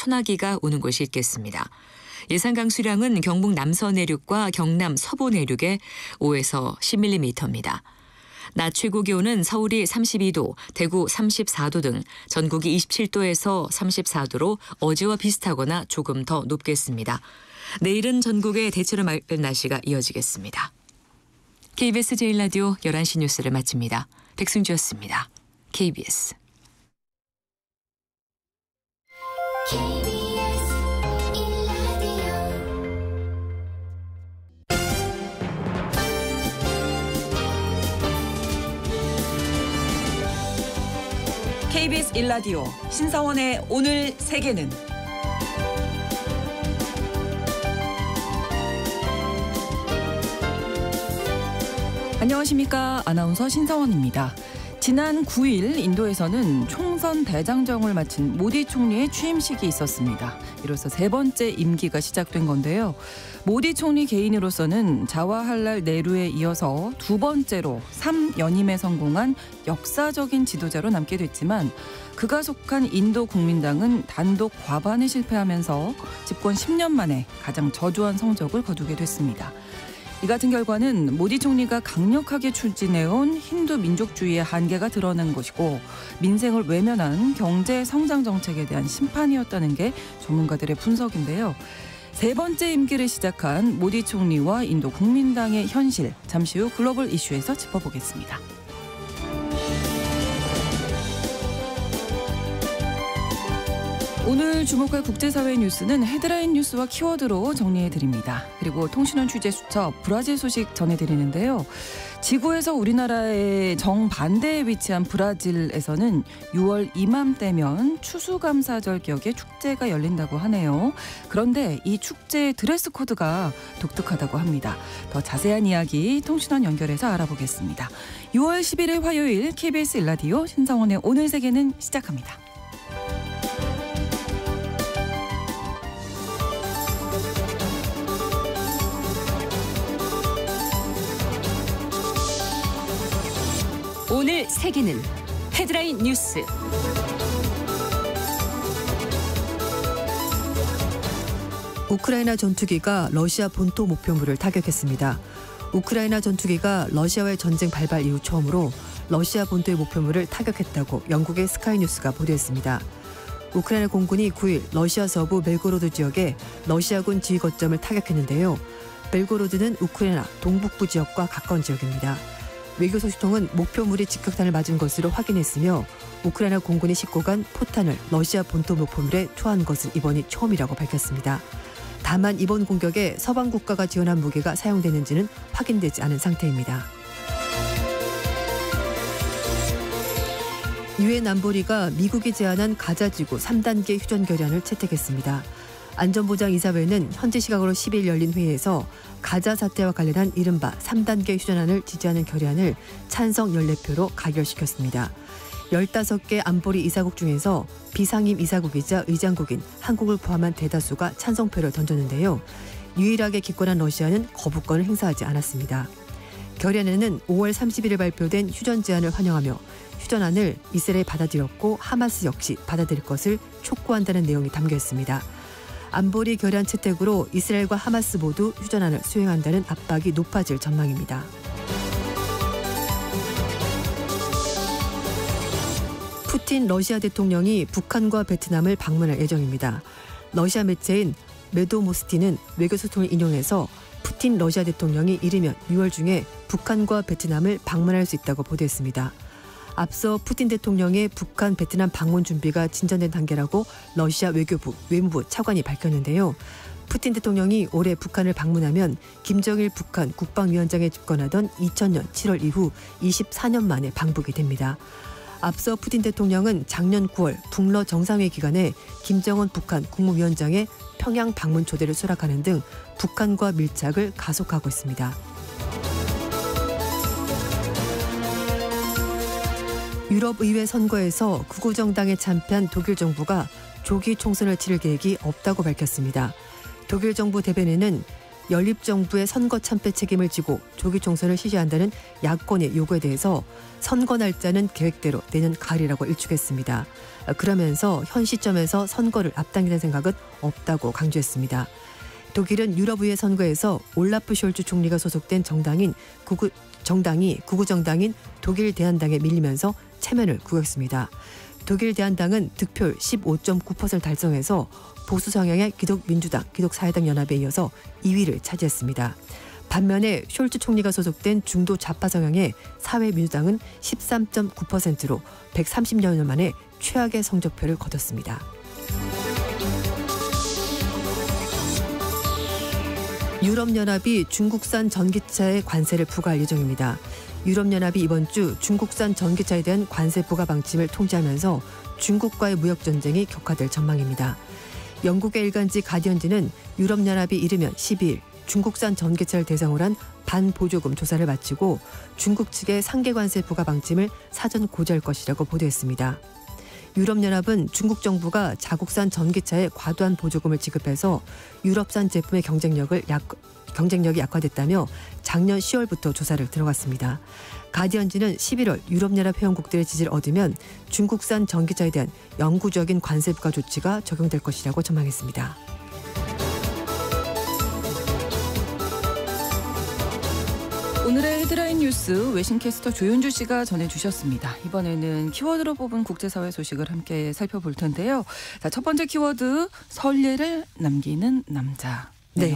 소나기가 오는 곳이 있겠습니다. 예상 강수량은 경북 남서 내륙과 경남 서부 내륙에 5에서 10mm입니다. 낮 최고 기온은 서울이 32도, 대구 34도 등 전국이 27도에서 34도로 어제와 비슷하거나 조금 더 높겠습니다. 내일은 전국에 대체로 맑은 날씨가 이어지겠습니다. KBS 제1라디오 11시 뉴스를 마칩니다. 백승주였습니다. KBS. KBS 1라디오 신성원의 오늘 세계는 안녕하십니까. 아나운서 신성원입니다. 지난 9일 인도에서는 총선 대장정을 마친 모디 총리의 취임식이 있었습니다. 이로써 세 번째 임기가 시작된 건데요. 모디 총리 개인으로서는 자와할랄 네루에 이어서 두 번째로 3연임에 성공한 역사적인 지도자로 남게 됐지만 그가 속한 인도 국민당은 단독 과반에 실패하면서 집권 10년 만에 가장 저조한 성적을 거두게 됐습니다. 이 같은 결과는 모디 총리가 강력하게 추진해온 힌두 민족주의의 한계가 드러난 것이고 민생을 외면한 경제 성장 정책에 대한 심판이었다는 게 전문가들의 분석인데요. 세 번째 임기를 시작한 모디 총리와 인도 국민당의 현실, 잠시 후 글로벌 이슈에서 짚어보겠습니다. 오늘 주목할 국제사회 뉴스는 헤드라인 뉴스와 키워드로 정리해드립니다. 그리고 통신원 취재 수첩 브라질 소식 전해드리는데요. 지구에서 우리나라의 정반대에 위치한 브라질에서는 6월 이맘때면 추수감사절 격의 축제가 열린다고 하네요. 그런데 이 축제의 드레스 코드가 독특하다고 합니다. 더 자세한 이야기 통신원 연결해서 알아보겠습니다. 6월 11일 화요일 KBS 1라디오 신성원의 오늘 세계는 시작합니다. 오늘 세계는 헤드라인 뉴스. 우크라이나 전투기가 러시아 본토 목표물을 타격했습니다. 우크라이나 전투기가 러시아와의 전쟁 발발 이후 처음으로 러시아 본토의 목표물을 타격했다고 영국의 스카이뉴스가 보도했습니다. 우크라이나 공군이 9일 러시아 서부 벨고로드 지역에 러시아군 지휘 거점을 타격했는데요. 벨고로드는 우크라이나 동북부 지역과 가까운 지역입니다. 외교 소식통은 목표물이 직격탄을 맞은 것으로 확인했으며 우크라이나 공군이 싣고 간 포탄을 러시아 본토 목표물에 투하한 것은 이번이 처음이라고 밝혔습니다. 다만 이번 공격에 서방 국가가 지원한 무기가 사용되는지는 확인되지 않은 상태입니다. 유엔 안보리가 미국이 제안한 가자지구 3단계 휴전 결의안을 채택했습니다. 안전보장이사회는 현지 시각으로 10일 열린 회의에서 가자 사태와 관련한 이른바 3단계 휴전안을 지지하는 결의안을 찬성 14표로 가결시켰습니다. 15개 안보리 이사국 중에서 비상임 이사국이자 의장국인 한국을 포함한 대다수가 찬성표를 던졌는데요. 유일하게 기권한 러시아는 거부권을 행사하지 않았습니다. 결의안에는 5월 30일에 발표된 휴전 제안을 환영하며 휴전안을 이스라엘이 받아들였고 하마스 역시 받아들일 것을 촉구한다는 내용이 담겨 있습니다. 안보리 결의안 채택으로 이스라엘과 하마스 모두 휴전안을 수행한다는 압박이 높아질 전망입니다. 푸틴 러시아 대통령이 북한과 베트남을 방문할 예정입니다. 러시아 매체인 메도모스티는 외교소통을 인용해서 푸틴 러시아 대통령이 이르면 6월 중에 북한과 베트남을 방문할 수 있다고 보도했습니다. 앞서 푸틴 대통령의 북한, 베트남 방문 준비가 진전된 단계라고 러시아 외교부, 외무부 차관이 밝혔는데요. 푸틴 대통령이 올해 북한을 방문하면 김정일 북한 국방위원장에 집권하던 2000년 7월 이후 24년 만에 방북이 됩니다. 앞서 푸틴 대통령은 작년 9월 북러 정상회의 기간에 김정은 북한 국무위원장의 평양 방문 초대를 수락하는 등 북한과 밀착을 가속하고 있습니다. 유럽의회 선거에서 극우정당에 참패한 독일 정부가 조기 총선을 치를 계획이 없다고 밝혔습니다. 독일 정부 대변인은 연립정부의 선거 참패 책임을 지고 조기 총선을 실시한다는 야권의 요구에 대해서 선거 날짜는 계획대로 내년 가을이라고 일축했습니다. 그러면서 현 시점에서 선거를 앞당기는 생각은 없다고 강조했습니다. 독일은 유럽의회 선거에서 올라프 숄츠 총리가 소속된 정당이 구구 정당인 독일 대한당에 밀리면서 체면을 구겼습니다. 독일 대한당은 득표율 15.9%를 달성해서 보수 성향의 기독민주당, 기독사회당 연합에 이어서 2위를 차지했습니다. 반면에 숄츠 총리가 소속된 중도 좌파 성향의 사회민주당은 13.9%로 130여 년 만에 최악의 성적표를 거뒀습니다. 유럽연합이 중국산 전기차에 관세를 부과할 예정입니다. 유럽연합이 이번 주 중국산 전기차에 대한 관세 부과 방침을 통지하면서 중국과의 무역 전쟁이 격화될 전망입니다. 영국의 일간지 가디언지는 유럽연합이 이르면 12일 중국산 전기차를 대상으로 한 반보조금 조사를 마치고 중국 측의 상계 관세 부과 방침을 사전 고지할 것이라고 보도했습니다. 유럽연합은 중국 정부가 자국산 전기차에 과도한 보조금을 지급해서 유럽산 제품의 경쟁력이 약화됐다며 작년 10월부터 조사를 들어갔습니다. 가디언지는 11월 유럽연합 회원국들의 지지를 얻으면 중국산 전기차에 대한 영구적인 관세 부과 조치가 적용될 것이라고 전망했습니다. 오늘의 헤드라인 뉴스 외신캐스터 조윤주 씨가 전해주셨습니다. 이번에는 키워드로 뽑은 국제사회 소식을 함께 살펴볼 텐데요. 자, 첫 번째 키워드 선례를 남기는 남자. 네,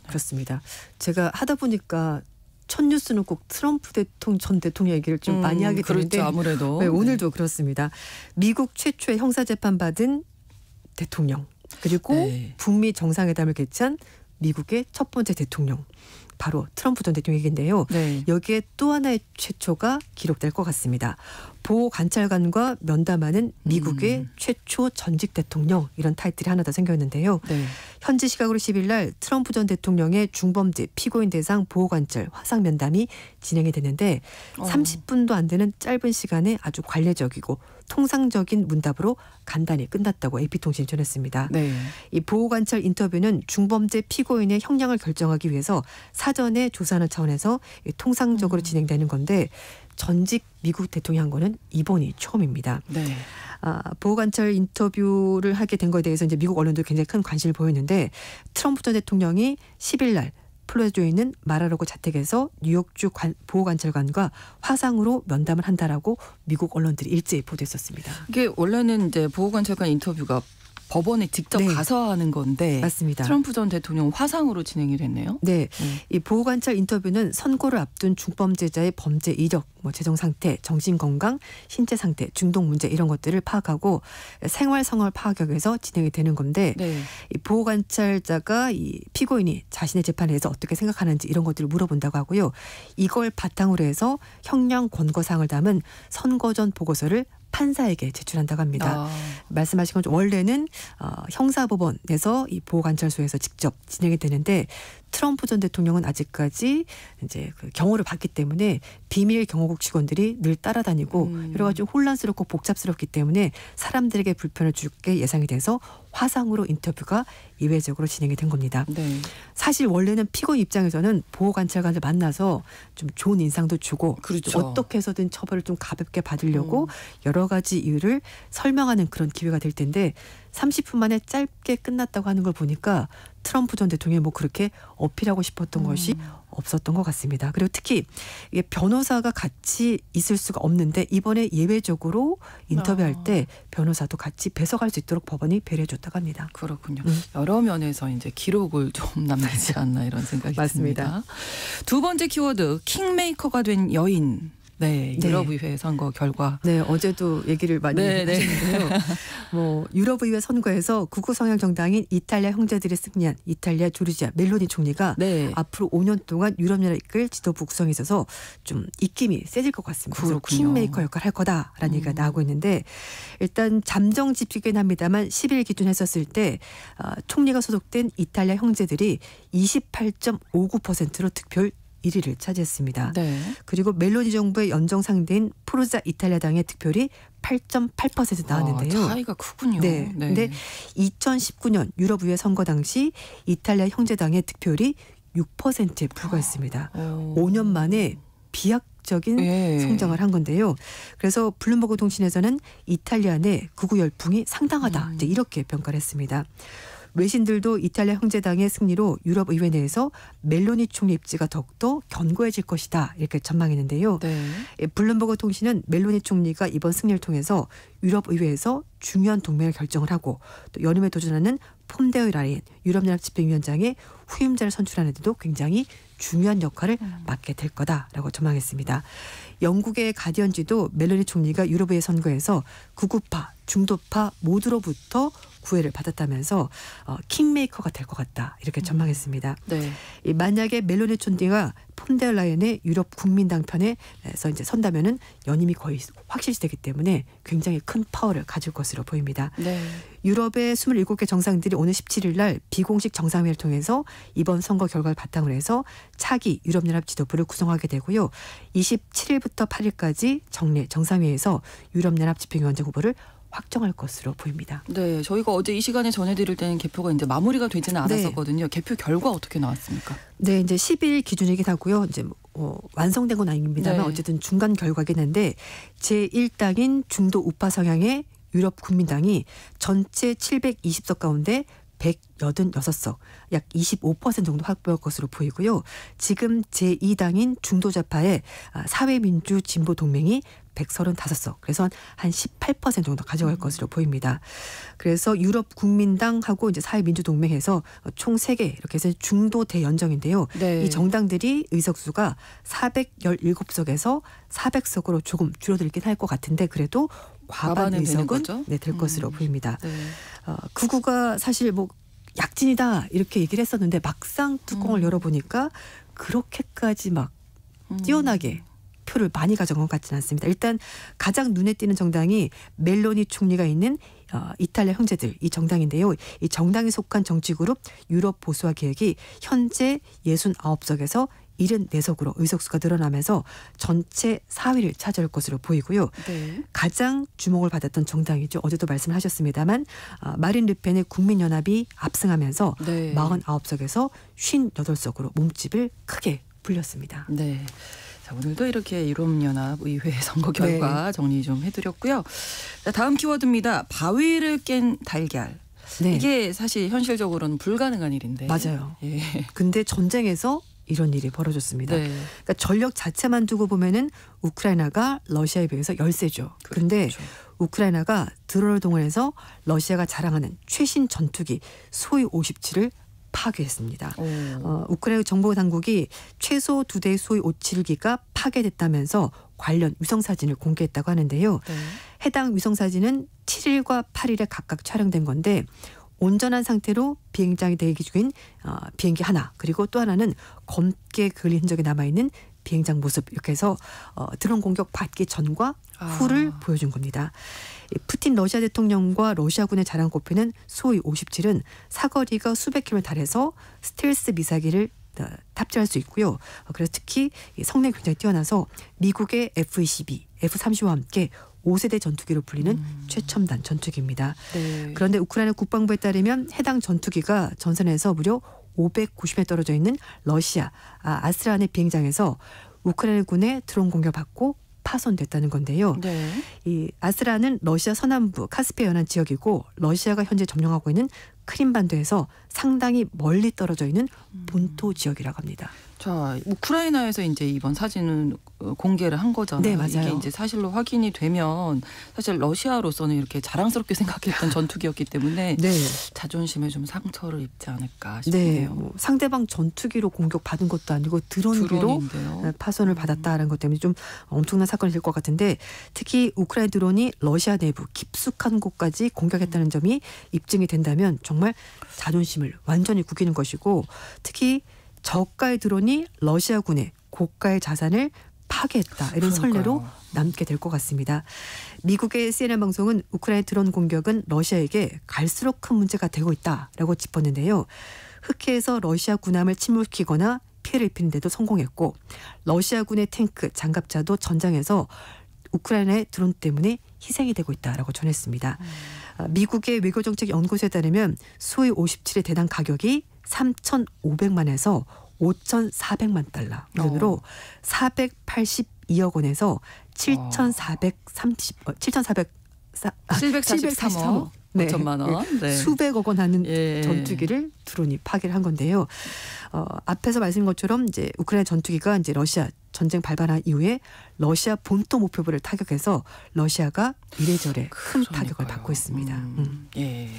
그렇습니다. 제가 하다 보니까 첫 뉴스는 꼭 트럼프 전 대통령 얘기를 좀 많이 하게 되는데 그렇죠, 아무래도. 네, 오늘도 그렇습니다. 미국 최초의 형사재판 받은 대통령 그리고 북미 정상회담을 개최한 미국의 첫 번째 대통령. 바로 트럼프 전 대통령 얘기인데요. 여기에 또 하나의 최초가 기록될 것 같습니다. 보호관찰관과 면담하는 미국의 최초 전직 대통령 이런 타이틀이 하나 더 생겼는데요. 현지 시각으로 10일 날 트럼프 전 대통령의 중범죄 피고인 대상 보호관찰 화상 면담이 진행이 됐는데 30분도 안 되는 짧은 시간에 아주 관례적이고 통상적인 문답으로 간단히 끝났다고 AP통신이 전했습니다. 이 보호관찰 인터뷰는 중범죄 피고인의 형량을 결정하기 위해서 사전에 조사하는 차원에서 통상적으로 진행되는 건데 전직 미국 대통령이 한 거는 이번이 처음입니다. 보호관찰 인터뷰를 하게 된 거에 대해서 이제 미국 언론도 굉장히 큰 관심을 보였는데 트럼프 전 대통령이 10일 날 플로리다주에 있는 마라로고 자택에서 뉴욕주 보호관찰관과 화상으로 면담을 한다라고 미국 언론들이 일제히 보도했었습니다. 이게 원래는 이제 보호관찰관 인터뷰가 법원에 직접 가서 하는 건데 맞습니다. 트럼프 전 대통령 화상으로 진행이 됐네요. 이 보호관찰 인터뷰는 선고를 앞둔 중범죄자의 범죄 이력, 재정 상태, 정신 건강, 신체 상태, 중독 문제 이런 것들을 파악하고 생활 상황을 파악하기 위해서 진행이 되는 건데 이 보호관찰자가 이 피고인이 자신의 재판에 대해서 어떻게 생각하는지 이런 것들을 물어본다고 하고요. 이걸 바탕으로 해서 형량 권고 사항을 담은 선거 전 보고서를 판사에게 제출한다고 합니다. 말씀하신 것처럼 원래는 형사법원에서 이 보호관찰소에서 직접 진행이 되는데 트럼프 전 대통령은 아직까지 이제 그 경호를 받기 때문에 비밀 경호국 직원들이 늘 따라다니고 여러 가지 혼란스럽고 복잡스럽기 때문에 사람들에게 불편을 줄 게 예상이 돼서 화상으로 인터뷰가 예외적으로 진행이 된 겁니다. 사실 원래는 피고인 입장에서는 보호관찰관을 만나서 좀 좋은 인상도 주고 어떻게 해서든 처벌을 좀 가볍게 받으려고 여러 가지 이유를 설명하는 그런 기회가 될 텐데 30분 만에 짧게 끝났다고 하는 걸 보니까 트럼프 전 대통령이 그렇게 어필하고 싶었던 것이 없었던 것 같습니다. 그리고 특히 이게 변호사가 같이 있을 수가 없는데 이번에 예외적으로 인터뷰할 때 변호사도 같이 배석할 수 있도록 법원이 배려해줬다고 합니다. 그렇군요. 여러 면에서 이제 기록을 좀 남기지 않나 이런 생각이 맞습니다. 듭니다. 두 번째 키워드 킹메이커가 된 여인. 유럽의회 선거 결과. 어제도 얘기를 많이 하셨는데요. 유럽의회 선거에서 극우 성향 정당인 이탈리아 형제들이 승리한 이탈리아 조르지아 멜로니 총리가 앞으로 5년 동안 유럽연합을 이끌 지도부 구성에 있어서 좀 입김이 세질 것 같습니다. 그래서 킹메이커 역할을 할 거다라는 얘기가 나오고 있는데 일단 잠정 집계긴 합니다만 10일 기준 했었을 때 총리가 소속된 이탈리아 형제들이 28.59%로 득표율 1위를 차지했습니다. 그리고 멜로니 정부의 연정 상대인 포르자 이탈리아당의 득표율이 8.8% 나왔는데요. 차이가 크군요. 그런데 2019년 유럽의회 선거 당시 이탈리아 형제당의 득표율이 6%에 불과했습니다. 5년 만에 비약적인 성장을 한 건데요. 그래서 블룸버그 통신에서는 이탈리아 내 극우 열풍이 상당하다 이제 이렇게 평가를 했습니다. 외신들도 이탈리아 형제당의 승리로 유럽 의회 내에서 멜로니 총리 입지가 더욱더 견고해질 것이다 이렇게 전망했는데요. 블룸버그 통신은 멜로니 총리가 이번 승리를 통해서 유럽 의회에서 중요한 동맹을 결정을 하고 또 연임에 도전하는 폼데어 라이엔 유럽연합 집행위원장의 후임자를 선출하는 데도 굉장히 중요한 역할을 맡게 될 거다라고 전망했습니다. 영국의 가디언지도 멜로니 총리가 유럽의회 선거에서 극우파, 중도파 모두로부터 구애를 받았다면서 킹메이커가 될 것 같다 이렇게 전망했습니다. 만약에 멜로니 총리가 폼데어 라이엔의 유럽 국민당 편에서 이제 선다면은 연임이 거의 확실시되기 때문에 굉장히 큰 파워를 가질 것으로 보입니다. 유럽의 27개 정상들이 오늘 17일 날 비공식 정상회의를 통해서 이번 선거 결과를 바탕으로 해서 차기 유럽연합 지도부를 구성하게 되고요. 27일부터 8일까지 정례 정상회의에서 유럽연합 집행위원장 후보를 확정할 것으로 보입니다. 네, 저희가 어제 이 시간에 전해드릴 때는 개표가 이제 마무리가 되지는 않았었거든요. 개표 결과 어떻게 나왔습니까? 네, 이제 10일 기준이긴 하고요. 이제 완성된 건 아닙니다만 어쨌든 중간 결과긴 한데 제1당인 중도 우파 성향의 유럽 국민당이 전체 720석 가운데 186석, 약 25% 정도 확보할 것으로 보이고요. 지금 제2당인 중도좌파의 사회민주진보동맹이 135석, 그래서 한 18% 정도 가져갈 것으로 보입니다. 그래서 유럽 국민당하고 이제 사회민주동맹에서 총 3개 이렇게 해서 중도 대연정인데요. 이 정당들이 의석수가 417석에서 400석으로 조금 줄어들긴 할 것 같은데 그래도 과반 의석은 될 것으로 보입니다. 극우가 사실 뭐 약진이다 이렇게 얘기를 했었는데 막상 뚜껑을 열어보니까 그렇게까지 막 뛰어나게 표를 많이 가져간 것 같지는 않습니다. 일단 가장 눈에 띄는 정당이 멜로니 총리가 있는 이탈리아 형제들 이 정당인데요. 이 정당에 속한 정치그룹 유럽 보수화 계획이 현재 69석에서 74석으로 의석수가 늘어나면서 전체 4위를 차지할 것으로 보이고요. 가장 주목을 받았던 정당이죠. 어제도 말씀을 하셨습니다만 마린 르펜의 국민연합이 압승하면서 49석에서 58석으로 몸집을 크게 불렸습니다. 자, 오늘도 이렇게 유럽연합 의회 선거 결과 정리 좀 해드렸고요. 자, 다음 키워드입니다. 바위를 깬 달걀. 이게 사실 현실적으로는 불가능한 일인데. 맞아요. 근데 전쟁에서 이런 일이 벌어졌습니다. 그러니까 전력 자체만 두고 보면은 우크라이나가 러시아에 비해서 열세죠. 그런데 우크라이나가 드론을 동원해서 러시아가 자랑하는 최신 전투기 소유 57을 파괴했습니다. 우크라이나 정보 당국이 최소 2대의 소위 57기가 파괴됐다면서 관련 위성사진을 공개했다고 하는데요. 해당 위성사진은 7일과 8일에 각각 촬영된 건데 온전한 상태로 비행장에 대기 중인 비행기 하나 그리고 또 하나는 검게 그을린 흔적이 남아있는 비행장 모습 이렇게 해서 드론 공격 받기 전과 후를 보여준 겁니다. 푸틴 러시아 대통령과 러시아군의 자랑 꼽히는 소위 57은 사거리가 수백 킬로미터 달해서 스텔스 미사기를 탑재할 수 있고요. 그래서 특히 성능이 굉장히 뛰어나서 미국의 F-22, F-35와 함께 5세대 전투기로 불리는 최첨단 전투기입니다. 그런데 우크라이나 국방부에 따르면 해당 전투기가 전선에서 무려 590에 떨어져 있는 러시아 아스트라한의 비행장에서 우크라이나군의 드론 공격받고 파손됐다는 건데요. 이 아스트라는 러시아 서남부 카스피아 연안 지역이고 러시아가 현재 점령하고 있는 크림반도에서 상당히 멀리 떨어져 있는 본토 지역이라고 합니다. 자, 우크라이나에서 이제 이번 사진을 공개를 한 거잖아요. 네, 맞아요. 이게 이제 사실로 확인이 되면 사실 러시아로서는 이렇게 자랑스럽게 생각했던 전투기였기 때문에 자존심에 좀 상처를 입지 않을까 싶네요. 뭐 상대방 전투기로 공격받은 것도 아니고 드론기로 파손을 받았다는 것 때문에 좀 엄청난 사건이 될 것 같은데 특히 우크라이나 드론이 러시아 내부 깊숙한 곳까지 공격했다는 점이 입증이 된다면 정말 자존심을 완전히 구기는 것이고 특히 저가의 드론이 러시아군의 고가의 자산을 파괴했다. 이런 선례로 남게 될 것 같습니다. 미국의 CNN 방송은 우크라이나 드론 공격은 러시아에게 갈수록 큰 문제가 되고 있다라고 짚었는데요. 흑해에서 러시아 군함을 침몰시키거나 피해를 입히는 데도 성공했고 러시아군의 탱크, 장갑차도 전장에서 우크라이나의 드론 때문에 희생이 되고 있다라고 전했습니다. 미국의 외교정책 연구소에 따르면 소위 57의 대당 가격이 3,500만에서 5,400만 달러, 우리 돈으로 482억 원에서 743억 네. 5천만 원. 네. 수백억 원 하는 예. 전투기를 드론이 파괴를 한 건데요. 앞에서 말씀드린 것처럼 이제 우크라이나 전투기가 이제 러시아 전쟁 발발한 이후에 러시아 본토 목표부를 타격해서 러시아가 이래저래 큰 타격을 받고 있습니다. 예.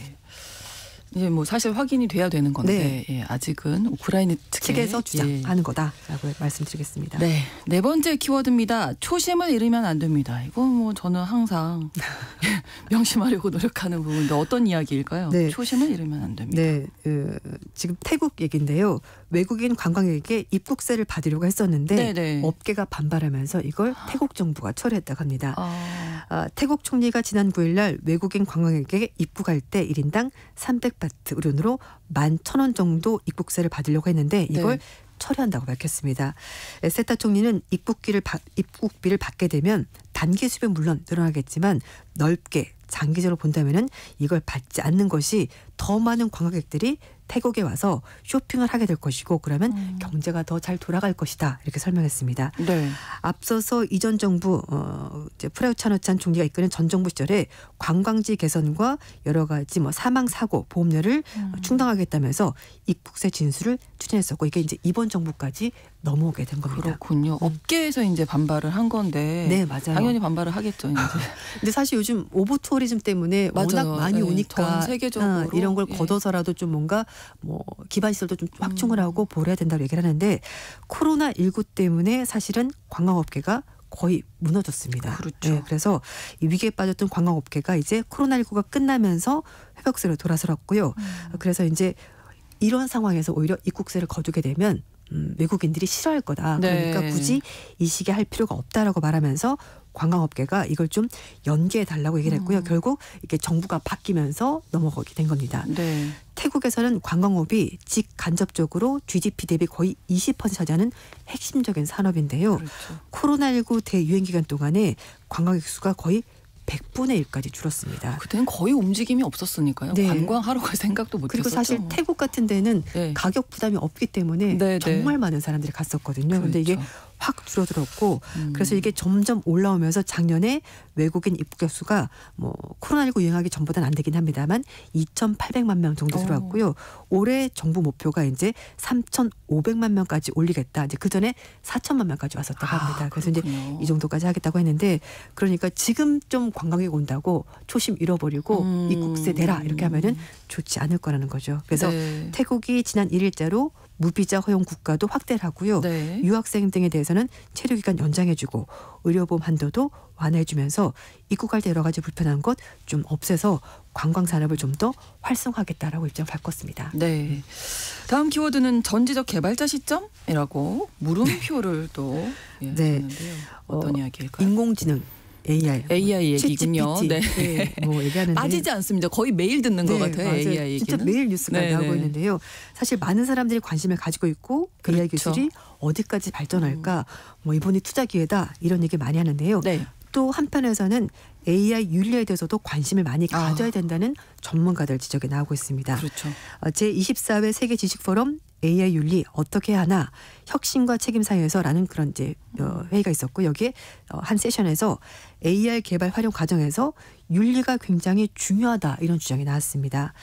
이제 뭐 사실 확인이 돼야 되는 건데 네. 예, 아직은 우크라이나 측에서 주장하는 거다라고 말씀드리겠습니다. 네, 네 번째 키워드입니다. 초심을 잃으면 안 됩니다. 이거 뭐 저는 항상 명심하려고 노력하는 부분인데 어떤 이야기일까요? 네. 초심을 잃으면 안 됩니다. 네, 지금 태국 얘기인데요. 외국인 관광객에게 입국세를 받으려고 했었는데 네네. 업계가 반발하면서 이걸 태국 정부가 철회했다고 합니다. 태국 총리가 지난 9일 날 외국인 관광객에게 입국할 때 1인당 300바트, 우리 돈으로 11,000원 정도 입국세를 받으려고 했는데 이걸 네. 철회한다고 밝혔습니다. 세타 총리는 입국비를 받게 되면 단기 수입은 물론 늘어나겠지만 넓게 장기적으로 본다면은 이걸 받지 않는 것이 더 많은 관광객들이 태국에 와서 쇼핑을 하게 될 것이고 그러면 경제가 더 잘 돌아갈 것이다 이렇게 설명했습니다. 네. 앞서서 이전 정부 이제 프라유트 찬오찬 총리가 이끄는 전 정부 시절에 관광지 개선과 여러 가지 뭐 사망 사고 보험료를 충당하겠다면서 입국세 진수를 추진했었고 이게 이제 이번 정부까지 넘어오게 된 겁니다. 그렇군요. 업계에서 이제 반발을 한 건데 네, 맞아요. 당연히 반발을 하겠죠. 이제. 근데 사실 요즘 오버 투어리즘 때문에 워낙 맞아요. 많이 네, 오니까 전 세계적으로 이런 걸 예. 걷어서라도 좀 뭔가 뭐 기반 시설도 좀 확충을 하고 보래야 된다고 얘기를 하는데 코로나19 때문에 사실은 관광업계가 거의 무너졌습니다. 그렇죠. 네, 그래서 이 위기에 빠졌던 관광업계가 이제 코로나19가 끝나면서 회복세로 돌아서었고요. 그래서 이제 이런 상황에서 오히려 입국세를 거두게 되면 외국인들이 싫어할 거다. 그러니까 네. 굳이 이 시기에 할 필요가 없다라고 말하면서 관광업계가 이걸 좀 연기해 달라고 얘기를 했고요. 결국 이게 정부가 바뀌면서 넘어가게 된 겁니다. 네. 태국에서는 관광업이 직간접적으로 GDP 대비 거의 20% 차지하는 핵심적인 산업인데요. 그렇죠. 코로나19 대유행 기간 동안에 관광객 수가 거의 100분의 1까지 줄었습니다. 그때는 거의 움직임이 없었으니까요. 네. 관광하러 갈 생각도 못 그리고 했었죠. 사실 태국 같은 데는 네. 가격 부담이 없기 때문에 네, 정말 많은 사람들이 갔었거든요. 그런데 이게 그렇죠. 확 줄어들었고 그래서 이게 점점 올라오면서 작년에 외국인 입국객 수가 뭐 코로나19 유행하기 전보다는 안 되긴 합니다만 2,800만 명 정도 들어왔고요. 올해 정부 목표가 이제 3,500만 명까지 올리겠다. 이제 그 전에 4천만 명까지 왔었다고 합니다. 그래서 그렇군요. 이제 이 정도까지 하겠다고 했는데 그러니까 지금 좀 관광객 온다고 초심 잃어버리고 입국세 대라 이렇게 하면은 좋지 않을 거라는 거죠. 그래서 네. 태국이 지난 1일자로 무비자 허용 국가도 확대를 하고요. 네. 유학생 등에 대해서는 체류 기간 연장해주고 의료보험 한도도 완화해주면서 입국할 때 여러 가지 불편한 것 좀 없애서 관광 산업을 좀 더 활성화하겠다라고 입장을 바꿨습니다. 네. 다음 키워드는 전지적 개발자 시점이라고 물음표를 또 네. 쓰는데요. 어떤 이야기일까요? 인공지능 AI 얘기군요. ChatGPT. 네. 뭐 얘기하는데 빠지지 않습니다. 거의 매일 듣는 것 같아요. 맞아요. AI 얘기는. 진짜 매일 뉴스가 네, 나오고 네. 있는데요. 사실 많은 사람들이 관심을 가지고 있고 그 AI 그렇죠. 기술이 어디까지 발전할까 뭐 이번이 투자 기회다 이런 얘기 많이 하는데요. 네. 또 한편에서는 AI 윤리에 대해서도 관심을 많이 가져야 된다는 전문가들 지적이 나오고 있습니다. 그렇죠. 제24회 세계 지식 포럼 AI 윤리 어떻게 하나 혁신과 책임 사이에서라는 그런 이제 회의가 있었고 여기에 한 세션에서 AI 개발 활용 과정에서 윤리가 굉장히 중요하다 이런 주장이 나왔습니다.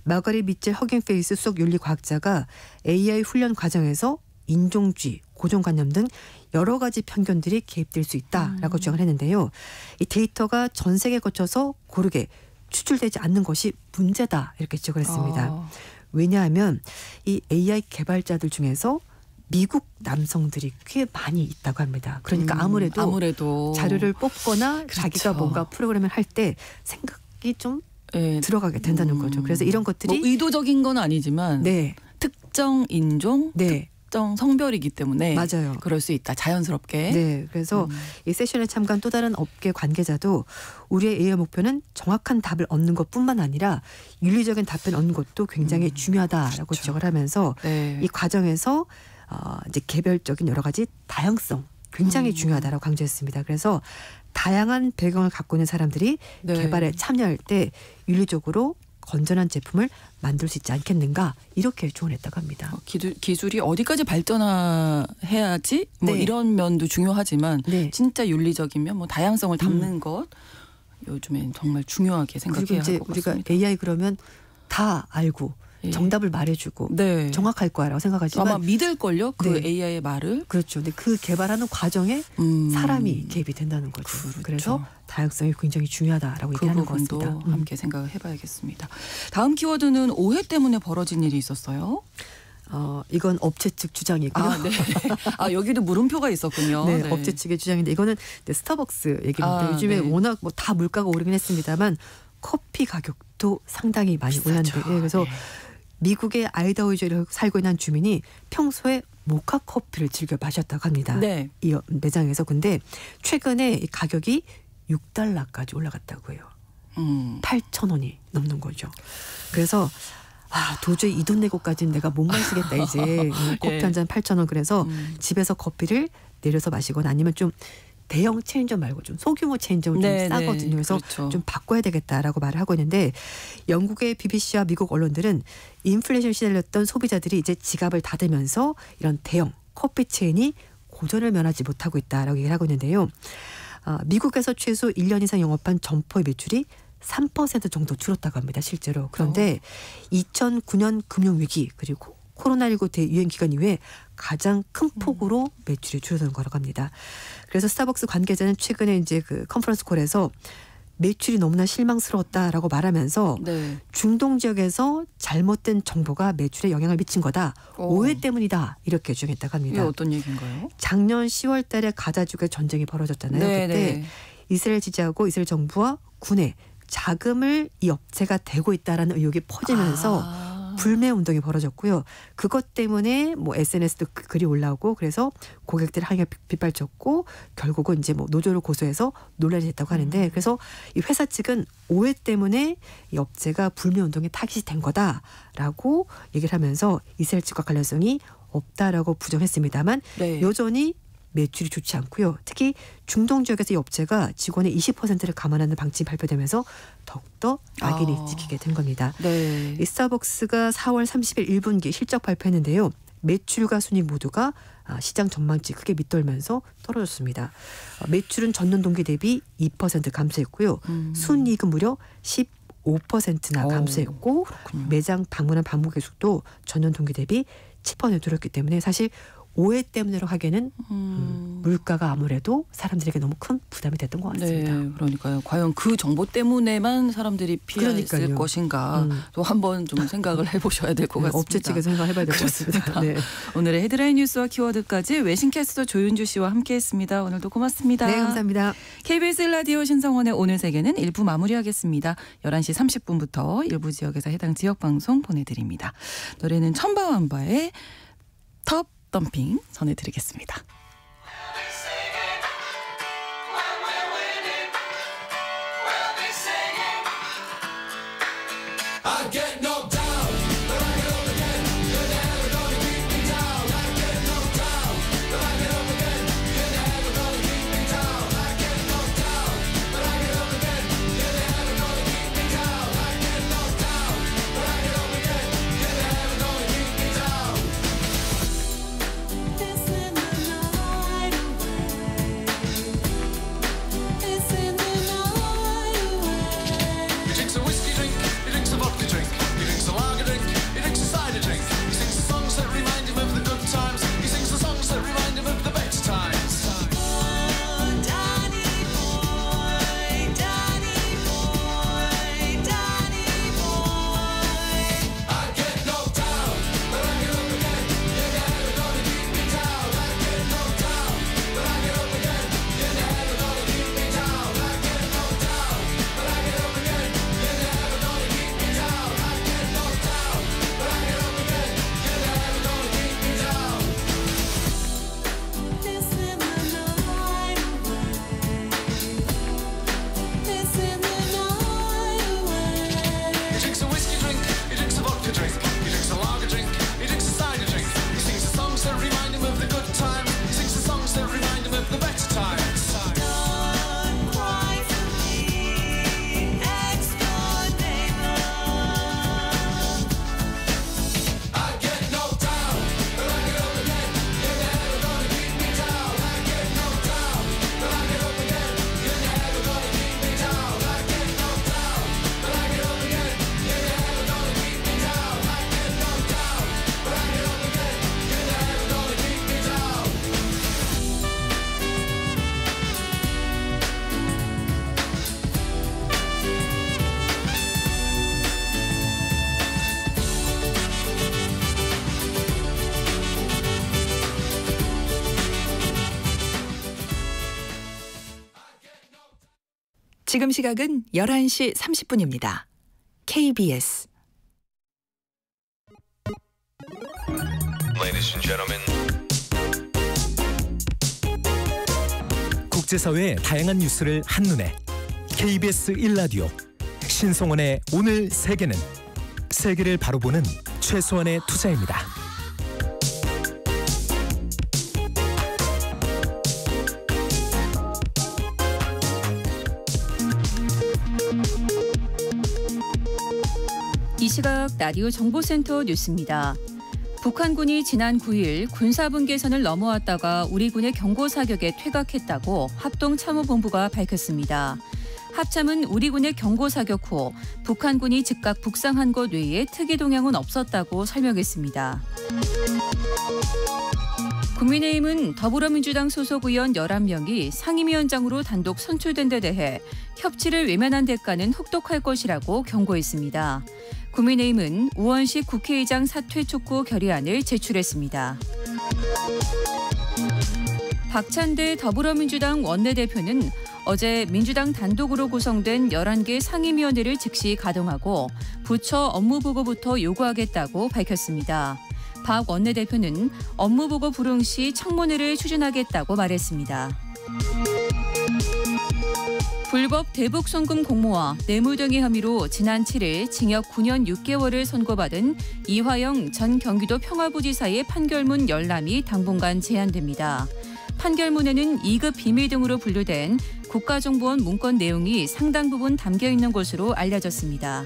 마거릿 미첼 허긴페이스 수석 윤리 과학자가 AI 훈련 과정에서 인종주의, 고정관념 등 여러 가지 편견들이 개입될 수 있다라고 주장을 했는데요. 이 데이터가 전 세계에 거쳐서 고르게 추출되지 않는 것이 문제다 이렇게 지적을 했습니다. 왜냐하면 이 AI 개발자들 중에서 미국 남성들이 꽤 많이 있다고 합니다. 그러니까 아무래도 자료를 뽑거나 자기가 뭔가 프로그램을 할 때 생각이 좀 네. 들어가게 된다는 거죠. 그래서 이런 것들이 뭐 의도적인 건 아니지만 네, 특정 인종, 네, 특정 성별이기 때문에 맞아요. 그럴 수 있다. 자연스럽게. 네, 그래서 이 세션에 참가한 또 다른 업계 관계자도 우리의 AI 목표는 정확한 답을 얻는 것뿐만 아니라 윤리적인 답변을 얻는 것도 굉장히 중요하다라고 지적을 하면서 네. 이 과정에서 이제 개별적인 여러 가지 다양성 굉장히 중요하다라고 강조했습니다. 그래서 다양한 배경을 갖고 있는 사람들이 네. 개발에 참여할 때 윤리적으로 건전한 제품을 만들 수 있지 않겠는가 이렇게 조언했다고 합니다. 기술이 어디까지 발전해야지 뭐 네. 이런 면도 중요하지만 네. 진짜 윤리적이면 뭐 다양성을 담는 것 요즘엔 정말 중요하게 그리고 생각해야 이제 할 것 우리가 같습니다. AI 그러면 다 알고 예. 정답을 말해주고 네. 정확할 거라고 생각하지만 아마 믿을걸요? 그 네. AI의 말을. 그렇죠. 근데 그 개발하는 과정에 사람이 개입이 된다는 거죠. 그렇죠. 그래서 다양성이 굉장히 중요하다라고 그 얘기하는 것 부분도 같습니다. 함께 생각을 해봐야겠습니다. 다음 키워드는 오해 때문에 벌어진 일이 있었어요. 이건 업체 측 주장이고요. 아, 네. 아, 여기도 물음표가 있었군요. 네, 네. 업체 측의 주장인데 이거는 이제 스타벅스 얘기입니다. 아, 요즘에 네. 워낙 뭐 다 물가가 오르긴 했습니다만 커피 가격도 상당히 많이 올랐는데 그래서 네. 미국의 아이다호주에 살고 있는 한 주민이 평소에 모카 커피를 즐겨 마셨다고 합니다. 네. 이 매장에서. 근데 최근에 이 가격이 $6까지 올라갔다고 해요. 8,000원이 넘는 거죠. 그래서 도저히 이 돈 내고까지는 내가 못 마시겠다 이제. 커피 예. 한 잔 8,000원. 그래서 집에서 커피를 내려서 마시거나 아니면 좀 대형 체인점 말고 좀 소규모 체인점은 네, 좀 싸거든요. 네. 그래서 그렇죠. 좀 바꿔야 되겠다라고 말을 하고 있는데 영국의 BBC와 미국 언론들은 인플레이션 시달렸던 소비자들이 이제 지갑을 닫으면서 이런 대형 커피 체인이 고전을 면하지 못하고 있다라고 얘기를 하고 있는데요. 미국에서 최소 1년 이상 영업한 점포의 매출이 3% 정도 줄었다고 합니다. 실제로. 그런데 2009년 금융위기 그리고 코로나19 대유행 기간 이후에 가장 큰 폭으로 매출이 줄어든 거라고 합니다. 그래서 스타벅스 관계자는 최근에 이제 그 컨퍼런스 콜에서 매출이 너무나 실망스러웠다라고 말하면서 네. 중동 지역에서 잘못된 정보가 매출에 영향을 미친 거다. 오해 때문이다. 이렇게 주장했다고 이게 합니다. 어떤 얘기인가요? 작년 10월 달에 가자 지구의 전쟁이 벌어졌잖아요. 네, 그때 네. 이스라엘 지지하고 이스라엘 정부와 군에 자금을 이 업체가 대고 있다라는 의혹이 퍼지면서 불매 운동이 벌어졌고요. 그것 때문에 뭐 SNS도 글이 올라오고 그래서 고객들 항의가 빗발쳤고 결국은 이제 뭐 노조를 고소해서 논란이 됐다고 하는데 그래서 이 회사 측은 오해 때문에 이 업체가 불매 운동에 타깃이 된 거다라고 얘기를 하면서 이스라엘 측과 관련성이 없다라고 부정했습니다만 네. 여전히 매출이 좋지 않고요. 특히 중동 지역에서 이 업체가 직원의 20%를 감안하는 방침이 발표되면서 더욱더 악인이 찍히게 된 겁니다. 네. 이 스타벅스가 4월 30일 1분기 실적 발표했는데요. 매출과 순이익 모두가 시장 전망치 크게 밑돌면서 떨어졌습니다. 매출은 전년 동기 대비 2% 감소했고요. 순이익은 무려 15%나 감소했고 그렇군요. 매장 방문한 방문 개수도 전년 동기 대비 7% 줄었기 때문에 사실 오해 때문에로 하기에는 물가가 아무래도 사람들에게 너무 큰 부담이 됐던 것 같습니다. 네, 그러니까요. 과연 그 정보 때문에만 사람들이 피했을 그러니까요. 것인가 또 한번 좀 생각을 해보셔야 될 것 같습니다. 업체 측에서 생각해봐야 될 것 같습니다. 네. 오늘의 헤드라인 뉴스와 키워드까지 외신캐스터 조윤주 씨와 함께했습니다. 오늘도 고맙습니다. 네, 감사합니다. KBS 라디오 신성원의 오늘 세계는 1부 마무리하겠습니다. 11시 30분부터 일부 지역에서 해당 지역 방송 보내드립니다. 노래는 천바완바의 톱 덤핑 전해드리겠습니다. He drinks a whiskey drink, he drinks a vodka drink, he 지금 시각은 11시 30분입니다. KBS Ladies and gentlemen. 국제사회의 다양한 뉴스를 한눈에 KBS 1라디오 신성원의 오늘 세계는 세계를 바로 보는 최소한의 투자입니다. 이 시각 라디오 정보센터 뉴스입니다. 북한군이 지난 9일 군사분 계선을 넘어왔다가 우리 군의 경고 사격에 퇴각했다고 합동참모본부가 밝혔습니다. 합참은 우리 군의 경고 사격 후 북한군이 즉각 북상한 것 외에 특이 동향은 없었다고 설명했습니다. 국민의힘은 더불어민주당 소속 의원 11명이 상임위원장으로 단독 선출된 데 대해 협치를 외면한 대가는 혹독할 것이라고 경고했습니다. 국민의힘은 우원식 국회의장 사퇴 촉구 결의안을 제출했습니다. 박찬대 더불어민주당 원내대표는 어제 민주당 단독으로 구성된 11개 상임위원회를 즉시 가동하고 부처 업무보고부터 요구하겠다고 밝혔습니다. 박 원내대표는 업무보고 불응 시 청문회를 추진하겠다고 말했습니다. 불법 대북 송금 공모와 뇌물 등의 혐의로 지난 7일 징역 9년 6개월을 선고받은 이화영 전 경기도 평화부지사의 판결문 열람이 당분간 제한됩니다. 판결문에는 2급 비밀 등으로 분류된 국가정보원 문건 내용이 상당 부분 담겨 있는 것으로 알려졌습니다.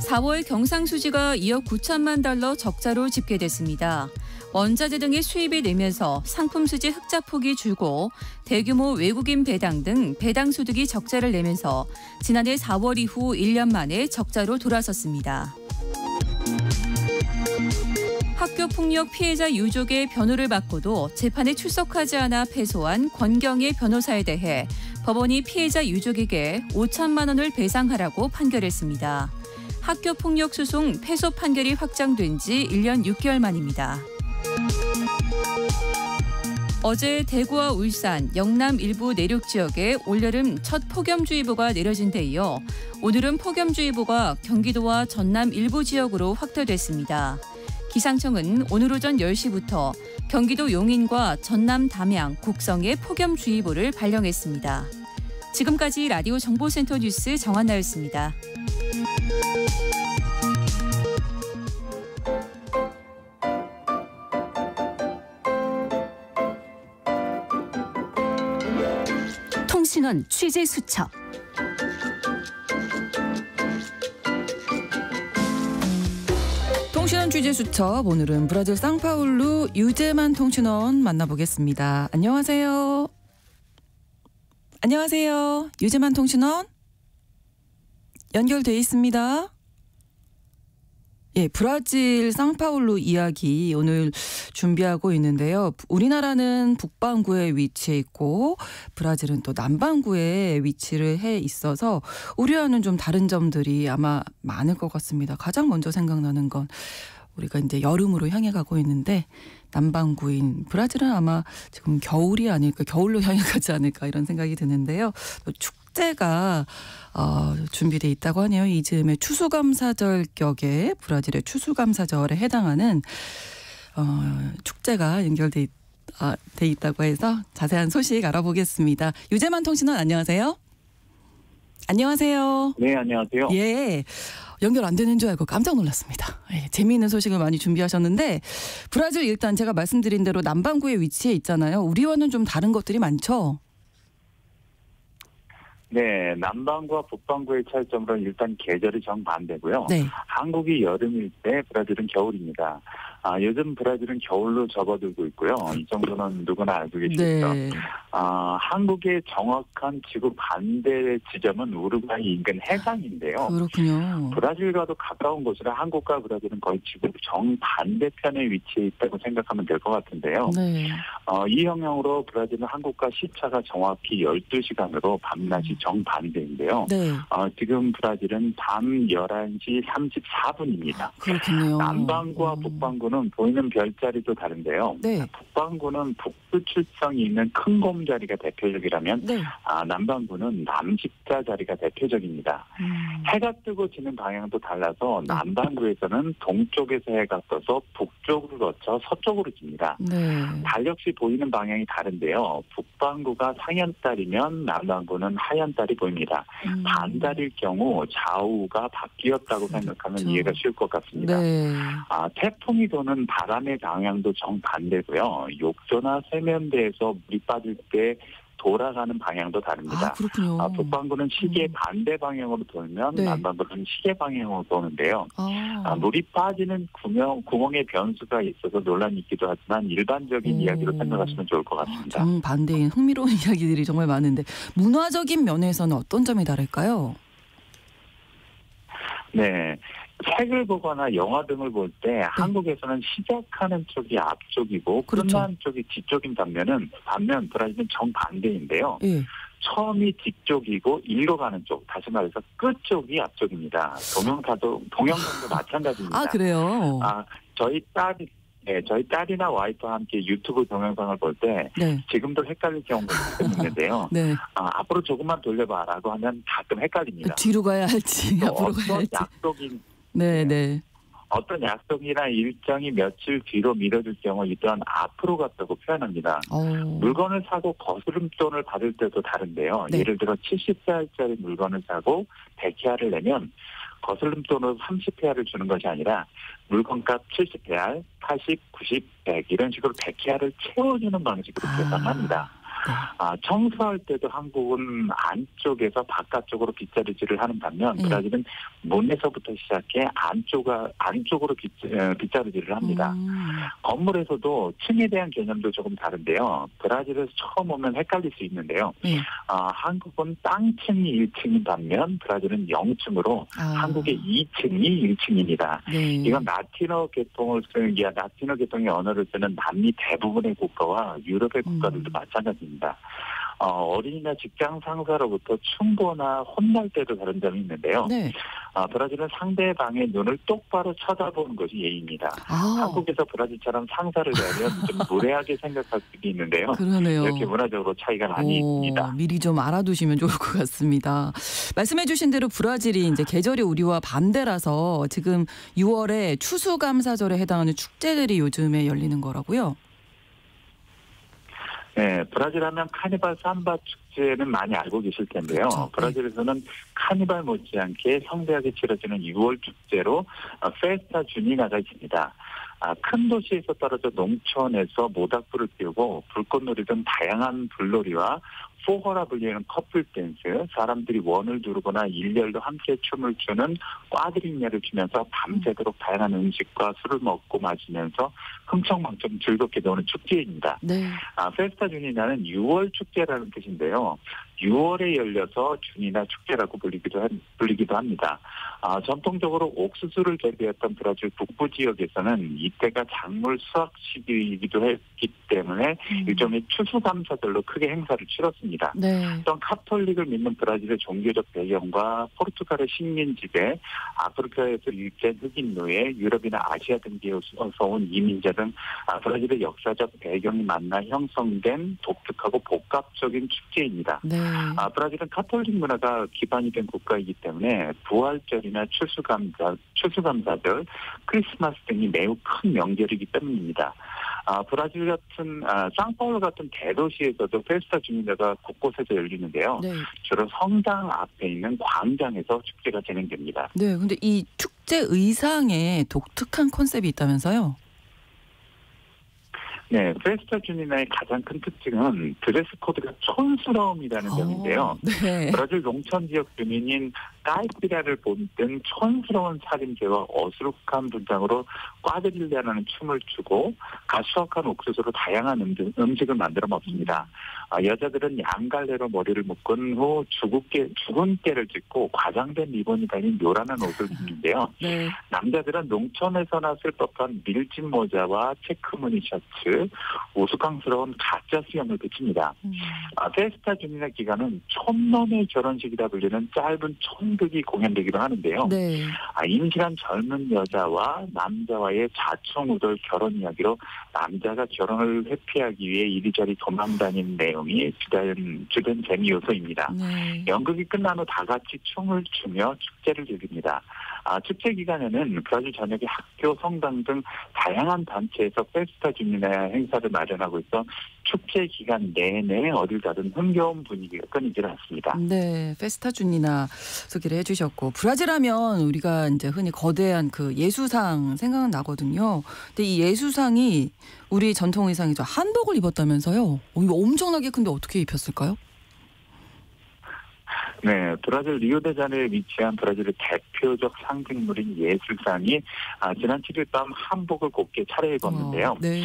4월 경상수지가 2억 9천만 달러 적자로 집계됐습니다. 원자재 등의 수입이 늘면서 상품 수지 흑자 폭이 줄고 대규모 외국인 배당 등 배당 소득이 적자를 내면서 지난해 4월 이후 1년 만에 적자로 돌아섰습니다. 학교폭력 피해자 유족의 변호를 받고도 재판에 출석하지 않아 패소한 권경의 변호사에 대해 법원이 피해자 유족에게 5천만 원을 배상하라고 판결했습니다. 학교폭력 소송 패소 판결이 확정된 지 1년 6개월 만입니다. 어제 대구와 울산, 영남 일부 내륙 지역에 올여름 첫 폭염주의보가 내려진 데 이어 오늘은 폭염주의보가 경기도와 전남 일부 지역으로 확대됐습니다. 기상청은 오늘 오전 10시부터 경기도 용인과 전남 담양, 곡성에 폭염주의보를 발령했습니다. 지금까지 라디오 정보센터 뉴스 정한나였습니다. 통신원 취재 수첩. 통신원 취재 수첩, 오늘은 브라질 상파울루 유재만 통신원 만나보겠습니다. 안녕하세요. 안녕하세요. 유재만 통신원 연결돼 있습니다. 예, 브라질 상파울루 이야기 오늘 준비하고 있는데요. 우리나라는 북반구에 위치해 있고 브라질은 또 남반구에 위치를 해 있어서 우리와는 좀 다른 점들이 아마 많을 것 같습니다. 가장 먼저 생각나는 건 우리가 이제 여름으로 향해 가고 있는데 남반구인 브라질은 아마 지금 겨울이 아닐까, 겨울로 향해 가지 않을까 이런 생각이 드는데요. 또 축제가 준비돼 있다고 하네요. 이 즈음에 추수감사절 격에 브라질의 추수감사절에 해당하는 축제가 연결돼 있다고 해서 자세한 소식 알아보겠습니다. 유재만 통신원 안녕하세요. 안녕하세요. 네, 안녕하세요. 예. 연결 안 되는 줄 알고 깜짝 놀랐습니다. 예, 재미있는 소식을 많이 준비하셨는데 브라질 일단 제가 말씀드린 대로 남반구에 위치해 있잖아요. 우리와는 좀 다른 것들이 많죠? 네, 남반구와 북반구의 차이점으로는 일단 계절이 정반대고요. 네. 한국이 여름일 때 브라질은 겨울입니다. 요즘 브라질은 겨울로 접어들고 있고요. 이 정도는 누구나 알고 계시겠죠. 네. 한국의 정확한 지구 반대 지점은 우루과이 인근 해상인데요. 그렇군요. 브라질과도 가까운 곳이라 한국과 브라질은 거의 지구 정반대편에 위치해 있다고 생각하면 될 것 같은데요. 네. 이 영향으로 브라질은 한국과 시차가 정확히 12시간으로 밤낮이 정반대인데요. 네. 지금 브라질은 밤 11시 34분입니다. 그렇군요. 남반구와 북반구는 보이는 별자리도 다른데요. 네. 북반구는 북두 출성이 있는 큰 곰 자리가 대표적이라면 네. 남반구는 남십자 자리가 대표적입니다. 해가 뜨고 지는 방향도 달라서 남반구에서는 동쪽에서 해가 떠서 북쪽을 거쳐 서쪽으로 집니다. 네. 달 역시 보이는 방향이 다른데요. 북반구가 상현달이면 남반구는 하현달이 보입니다. 반달일 경우 좌우가 바뀌었다고 생각하면 그렇죠. 이해가 쉬울 것 같습니다. 네. 태풍이 도는 바람의 방향도 정반대고요. 욕조나 세면대에서 물이 빠질 때 돌아가는 방향도 다릅니다. 그렇군요. 북반구는 시계 반대 방향으로 돌면 네. 남반구는 시계 방향으로 도는데요. 물이 빠지는 구멍에 변수가 있어서 논란이 있기도 하지만 일반적인 이야기로 생각하시면 좋을 것 같습니다. 정반대인 흥미로운 이야기들이 정말 많은데 문화적인 면에서는 어떤 점이 다를까요? 네. 책을 보거나 영화 등을 볼 때 한국에서는 시작하는 쪽이 앞쪽이고 그렇죠. 끝나는 쪽이 뒤쪽인 반면 브라질은 정반대인데요. 예. 처음이 뒤쪽이고 일로 가는 쪽, 다시 말해서 끝 쪽이 앞쪽입니다. 동영상도 마찬가지입니다. 그래요? 저희 딸이나 와이프와 함께 유튜브 동영상을 볼 때 네. 지금도 헷갈릴 경우가 있는데요. 네. 앞으로 조금만 돌려봐라고 하면 가끔 헷갈립니다. 뒤로 가야 할지 앞으로 가야 할지. 네. 어떤 약속이나 일정이 며칠 뒤로 미뤄질 경우 이 또한 앞으로 갔다고 표현합니다. 물건을 사고 거스름돈을 받을 때도 다른데요. 네. 예를 들어 70회알짜리 물건을 사고 100회알을 내면 거스름돈으로 30회알을 주는 것이 아니라 물건값 70회알, 80, 90, 100 이런 식으로 100회알을 채워주는 방식으로 계산합니다. 청소할 때도 한국은 안쪽에서 바깥쪽으로 빗자루질을 하는 반면 브라질은 문에서부터 시작해 안쪽으로 빗자루질을 합니다. 건물에서도 층에 대한 개념도 조금 다른데요. 브라질에서 처음 오면 헷갈릴 수 있는데요. 한국은 땅층이 1층인 반면 브라질은 0층으로 한국의 2층이 1층입니다. 네. 이건 라틴어 계통의 언어를 쓰는 남미 대부분의 국가와 유럽의 국가들도 마찬가지입니다. 어린이나 직장 상사로부터 충고나 혼날 때도 다른 점이 있는데요. 네. 브라질은 상대방의 눈을 똑바로 쳐다보는 것이 예의입니다. 한국에서 브라질처럼 상사를 내면 좀 무례하게 생각할 수도 있는데요. 그러네요. 이렇게 문화적으로 차이가 많이 있습니다. 미리 좀 알아두시면 좋을 것 같습니다. 말씀해주신 대로 브라질이 이제 계절이 우리와 반대라서 지금 6월에 추수감사절에 해당하는 축제들이 요즘에 열리는 거라고요? 네, 브라질 하면 카니발 삼바 축제는 많이 알고 계실 텐데요. 그렇죠. 브라질에서는 카니발 못지않게 성대하게 치러지는 6월 축제로 페스타 주니나가 있습니다. 큰 도시에서 떨어져 농촌에서 모닥불을 피우고 불꽃놀이 등 다양한 불놀이와 포허라 불리는 커플 댄스, 사람들이 원을 두르거나 일렬로 함께 춤을 추는 꽈드링냐를 추면서 밤새도록 다양한 음식과 술을 먹고 마시면서 흥청망청 즐겁게 노는 축제입니다. 네. 페스타 주니나는 6월 축제라는 뜻인데요. 6월에 열려서 주니나 축제라고 불리기도 합니다. 전통적으로 옥수수를 재배했던 브라질 북부 지역에서는 이때가 작물 수확 시기이기도 했기 때문에 일종의 추수감사절로 크게 행사를 치렀습니다. 네. 또한 카톨릭을 믿는 브라질의 종교적 배경과 포르투갈의 식민 지배, 아프리카에서 유입된 흑인 노예, 유럽이나 아시아 등지에서 온 이민자 등 브라질의 역사적 배경이 만나 형성된 독특하고 복합적인 축제입니다. 네. 브라질은 카톨릭 문화가 기반이 된 국가이기 때문에 부활절이나 추수감사절, 크리스마스 등이 매우 큰 명절이기 때문입니다. 브라질 같은 상파울루 같은 대도시에서도 페스타 주니나가 곳곳에서 열리는데요. 네. 주로 성당 앞에 있는 광장에서 축제가 진행됩니다. 네. 근데 이 축제 의상에 독특한 컨셉이 있다면서요? 네, 페스타 주니나의 가장 큰 특징은 드레스 코드가 촌스러움이라는 점인데요. 네. 브라질 농촌 지역 주민인 까이피라를 본뜬 촌스러운 살인죄와 어수룩한 분장으로 꽈드릴리아라는 춤을 추고 가시적한 옥수수로 다양한 음식을 만들어 먹습니다. 여자들은 양갈래로 머리를 묶은 후 죽은 깨를 찢고 과장된 리본이 달린 요란한 옷을 입는데요. 네. 남자들은 농촌에서나 쓸 법한 밀짚 모자와 체크무늬 셔츠, 우스꽝스러운 가짜 수염을 붙입니다. 페스타 주니나 기간은 촌놈의 결혼식이라 불리는 짧은 촌극이 공연되기도 하는데요. 네. 임신한 젊은 여자와 남자와의 좌충우돌 결혼 이야기로 남자가 결혼을 회피하기 위해 이리저리 도망다니는 내용이 주된 재미 요소입니다. 네. 연극이 끝난 후 다 같이 춤을 추며 축제를 즐깁니다. 축제 기간에는 브라질 전역의 학교, 성당 등 다양한 단체에서 페스타 주니나 행사를 마련하고 있어 축제 기간 내내 어딜 가든 흥겨운 분위기가 끊이질 않습니다. 네, 페스타 주니나 소개를 해주셨고 브라질 하면 우리가 이제 흔히 거대한 그 예수상 생각나거든요. 근데 이 예수상이 우리 전통 의상이죠. 한복을 입었다면서요? 이거 엄청나게 큰데 어떻게 입혔을까요? 네, 브라질 리오데자네이루에 위치한 브라질의 대표적 상징물인 예술상이 지난 7일 밤 한복을 곱게 차려입었는데요. 네.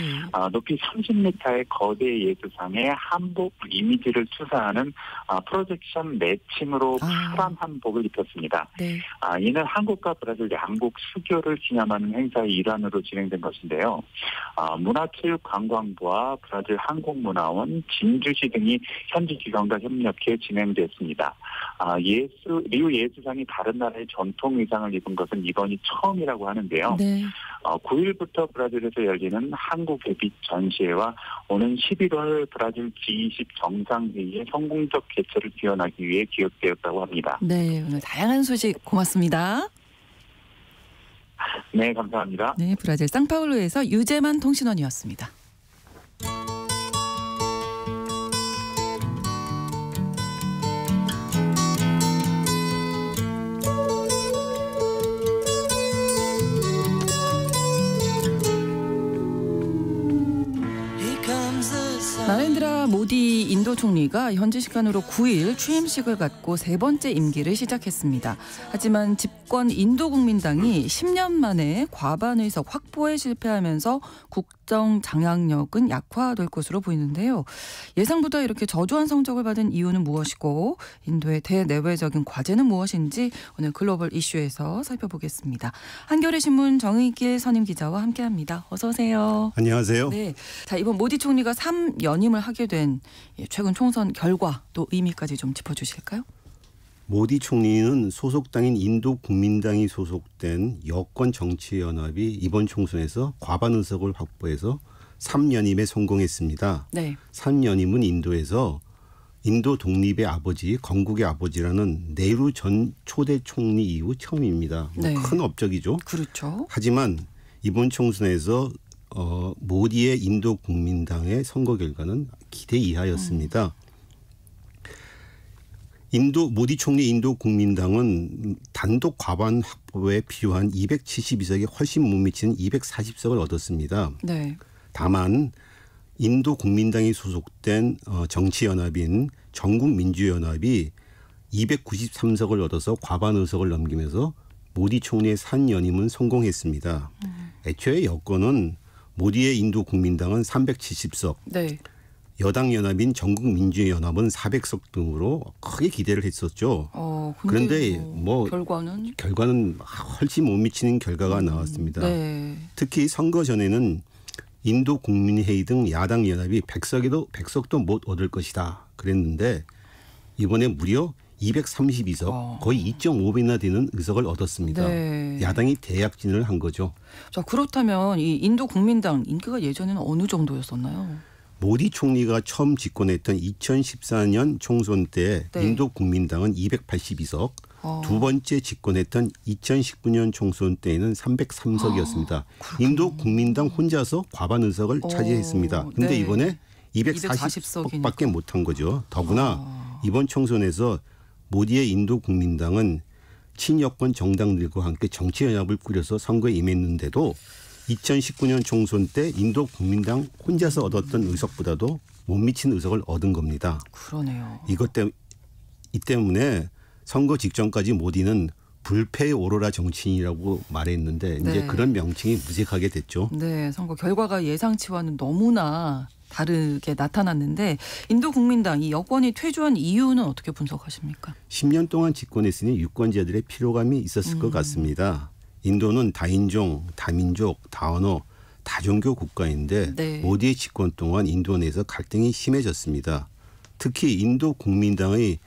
높이 30m의 거대 예술상에 한복 이미지를 투사하는 프로젝션 매칭으로 파란 한복을 입혔습니다. 네. 이는 한국과 브라질 양국 수교를 기념하는 행사의 일환으로 진행된 것인데요. 문화체육관광부와 브라질 한국문화원, 진주시 등이 현지 기관과 협력해 진행됐습니다. 리우 예수상이 다른 나라의 전통 의상을 입은 것은 이번이 처음이라고 하는데요. 네. 9일부터 브라질에서 열리는 한국 데뷔 전시회와 오는 11월 브라질 G20 정상회의의 성공적 개최를 기원하기 위해 기획되었다고 합니다. 네, 오늘 다양한 소식 고맙습니다. 네, 감사합니다. 네, 브라질 상파울루에서 유재만 통신원이었습니다. 나렌드라 모디 인도 총리가 현지 시간으로 9일 취임식을 갖고 세 번째 임기를 시작했습니다. 하지만 집권 인도 국민당이 10년 만에 과반 의석 확보에 실패하면서 국정 장악력은 약화될 것으로 보이는데요. 예상보다 이렇게 저조한 성적을 받은 이유는 무엇이고 인도의 대내외적인 과제는 무엇인지 오늘 글로벌 이슈에서 살펴보겠습니다. 한겨레 신문 정의길 선임 기자와 함께합니다. 어서 오세요. 안녕하세요. 네, 자 이번 모디 총리가 3연임을 하게 된 최근 총선 결과 또 의미까지 좀 짚어주실까요? 모디 총리는 소속당인 인도 국민당이 소속된 여권 정치연합이 이번 총선에서 과반 의석을 확보해서 3연임에 성공했습니다. 네. 3연임은 인도에서 인도 독립의 아버지, 건국의 아버지라는 네루 전 초대 총리 이후 처음입니다. 네. 큰 업적이죠. 그렇죠. 하지만 이번 총선에서 모디의 인도 국민당의 선거 결과는 기대 이하였습니다. 모디 총리 인도 국민당은 단독 과반 확보에 필요한 272석에 훨씬 못 미치는 240석을 얻었습니다. 네. 다만 인도 국민당이 소속된 정치연합인 전국민주연합이 293석을 얻어서 과반 의석을 넘기면서 모디 총리의 3연임은 성공했습니다. 애초에 여권은 모디의 인도 국민당은 370석, 네. 여당 연합인 전국민주연합은 400석 등으로 크게 기대를 했었죠. 그런데 뭐 결과는 훨씬 못 미치는 결과가 나왔습니다. 네. 특히 선거 전에는 인도 국민회의 등 야당 연합이 100석도 못 얻을 것이다 그랬는데 이번에 무려 232석 거의 2.5배나 되는 의석을 얻었습니다. 네. 야당이 대약진을 한 거죠. 자, 그렇다면 이 인도 국민당 인기가 예전에는 어느 정도였었나요? 모디 총리가 처음 집권했던 2014년 총선 때 네. 인도 국민당은 282석, 두 번째 집권했던 2019년 총선 때에는 303석이었습니다. 인도 국민당 혼자서 과반 의석을 차지했습니다. 그런데 네. 이번에 240석밖에 못한 거죠. 더구나 이번 총선에서 모디의 인도 국민당은 친여권 정당들과 함께 정치연합을 꾸려서 선거에 임했는데도 2019년 총선 때 인도 국민당 혼자서 얻었던 의석보다도 못 미친 의석을 얻은 겁니다. 그러네요. 이 때문에 선거 직전까지 모디는 불패의 오로라 정치인이라고 말했는데 네. 이제 그런 명칭이 무색하게 됐죠. 네, 선거 결과가 예상치와는 너무나 다르게 나타났는데 인도 국민당 이 여권이 퇴주한 이유는 어떻게 분석하십니까? 10년 동안 집권했으니 유권자들의 피로감이 있었을 것 같습니다. 인도는 다인종, 다민족, 다언어, 다종교 국가인데 네. 모디의 집권 동안 인도 내에서 갈등이 심해졌습니다. 특히 인도 국민당의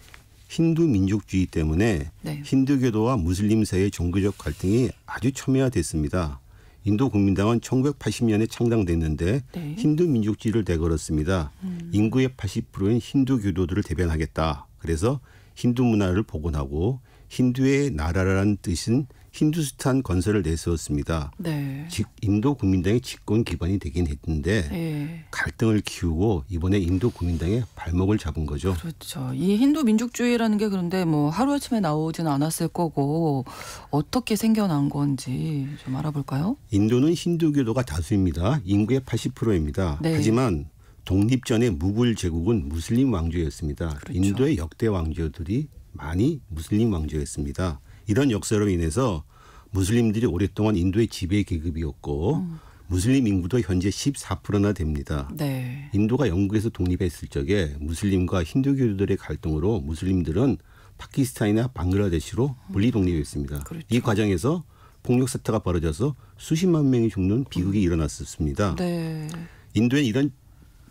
힌두 민족주의 때문에 네. 힌두교도와 무슬림 사이의 종교적 갈등이 아주 첨예화됐습니다. 인도 국민당은 1980년에 창당됐는데 네. 힌두 민족주의를 내걸었습니다. 인구의 80%는 힌두교도들을 대변하겠다. 그래서 힌두 문화를 복원하고 힌두의 나라라는 뜻인 힌두스탄 건설을 내세웠습니다. 네. 즉 인도 국민당의 집권 기반이 되긴 했는데 네. 갈등을 키우고 이번에 인도 국민당의 발목을 잡은 거죠. 그렇죠. 이 힌두 민족주의라는 게 그런데 뭐 하루아침에 나오지는 않았을 거고 어떻게 생겨난 건지 좀 알아볼까요? 인도는 힌두교도가 다수입니다. 인구의 80%입니다. 네. 하지만 독립 전에 무굴 제국은 무슬림 왕조였습니다. 그렇죠. 인도의 역대 왕조들이 많이 무슬림 왕조였습니다. 이런 역사로 인해서 무슬림들이 오랫동안 인도의 지배 계급이었고 무슬림 인구도 현재 14%나 됩니다. 네. 인도가 영국에서 독립했을 적에 무슬림과 힌두교도들의 갈등으로 무슬림들은 파키스탄이나 방글라데시로 분리 독립했습니다. 그렇죠. 이 과정에서 폭력 사태가 벌어져서 수십만 명이 죽는 비극이 일어났었습니다. 네. 인도엔 이런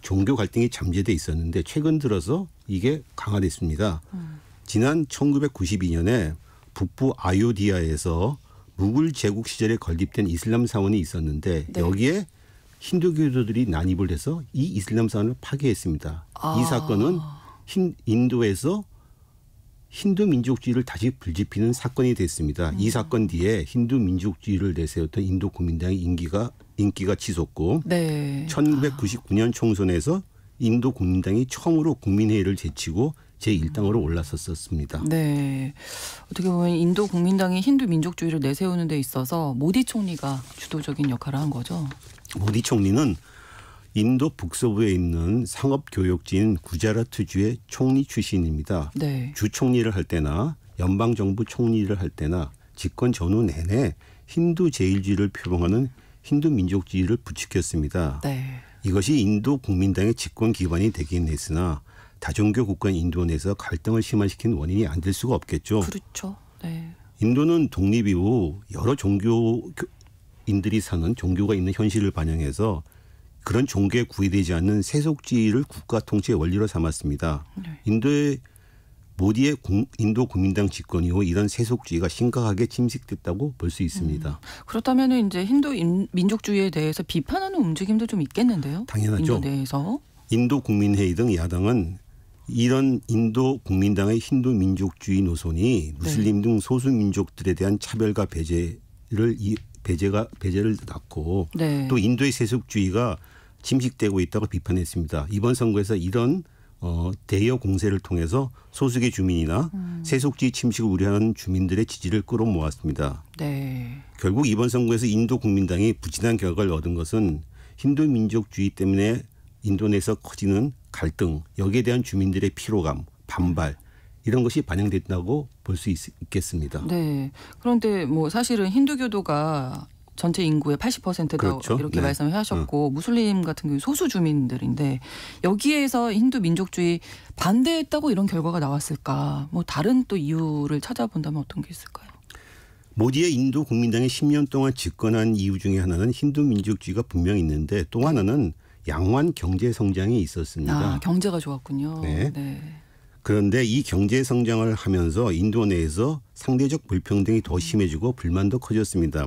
종교 갈등이 잠재돼 있었는데 최근 들어서 이게 강화됐습니다. 지난 1992년에 북부 아요디아에서 무굴 제국 시절에 건립된 이슬람 사원이 있었는데 네. 여기에 힌두교도들이 난입을 해서 이 이슬람 사원을 파괴했습니다. 이 사건은 인도에서 힌두 민족주의를 다시 불지피는 사건이 됐습니다. 이 사건 뒤에 힌두 민족주의를 내세웠던 인도 국민당의 인기가 치솟고 네. 1999년 총선에서 인도 국민당이 처음으로 국민회의를 제치고 제1당으로 올라섰었습니다. 네. 어떻게 보면 인도 국민당이 힌두 민족주의를 내세우는 데 있어서 모디 총리가 주도적인 역할을 한 거죠. 모디 총리는 인도 북서부에 있는 상업교역지인 구자라트주의 총리 출신입니다. 네. 주 총리를 할 때나 연방정부 총리를 할 때나 집권 전후 내내 힌두 제일주의를 표방하는 힌두 민족주의를 부추겼습니다. 네. 이것이 인도 국민당의 집권 기반이 되긴 했으나 다종교 국가인 인도 내에서 갈등을 심화시킨 원인이 안 될 수가 없겠죠. 그렇죠. 네. 인도는 독립 이후 여러 종교인들이 사는 종교가 있는 현실을 반영해서 그런 종교에 구애되지 않는 세속주의를 국가 통치의 원리로 삼았습니다. 네. 모디의 인도 국민당 집권 이후 이런 세속주의가 심각하게 침식됐다고 볼 수 있습니다. 그렇다면 이제 힌두 민족주의에 대해서 비판하는 움직임도 좀 있겠는데요. 당연하죠. 인도 내에서. 인도 국민회의 등 야당은 이런 인도 국민당의 힌두 민족주의 노선이 무슬림 등 소수 민족들에 대한 차별과 배제를 낳고 네. 또 인도의 세속주의가 침식되고 있다고 비판했습니다. 이번 선거에서 이런 대여 공세를 통해서 소수의 주민이나 세속주의 침식을 우려하는 주민들의 지지를 끌어모았습니다. 네. 결국 이번 선거에서 인도 국민당이 부진한 결과를 얻은 것은 힌두 민족주의 때문에 인도 내에서 커지는 갈등, 여기에 대한 주민들의 피로감, 반발 이런 것이 반영됐다고 볼 수 있겠습니다. 네. 그런데 뭐 사실은 힌두교도가 전체 인구의 80%다 그렇죠. 이렇게 네. 말씀을 하셨고 무슬림 같은 경우 소수 주민들인데 여기에서 힌두 민족주의 반대했다고 이런 결과가 나왔을까? 뭐 다른 또 이유를 찾아본다면 어떤 게 있을까요? 모디의 인도 국민당이 10년 동안 집권한 이유 중에 하나는 힌두 민족주의가 분명히 있는데 또 하나는 양호한 경제 성장이 있었습니다. 아, 경제가 좋았군요. 네. 네. 그런데 이 경제 성장을 하면서 인도 내에서 상대적 불평등이 더 심해지고 불만도 커졌습니다.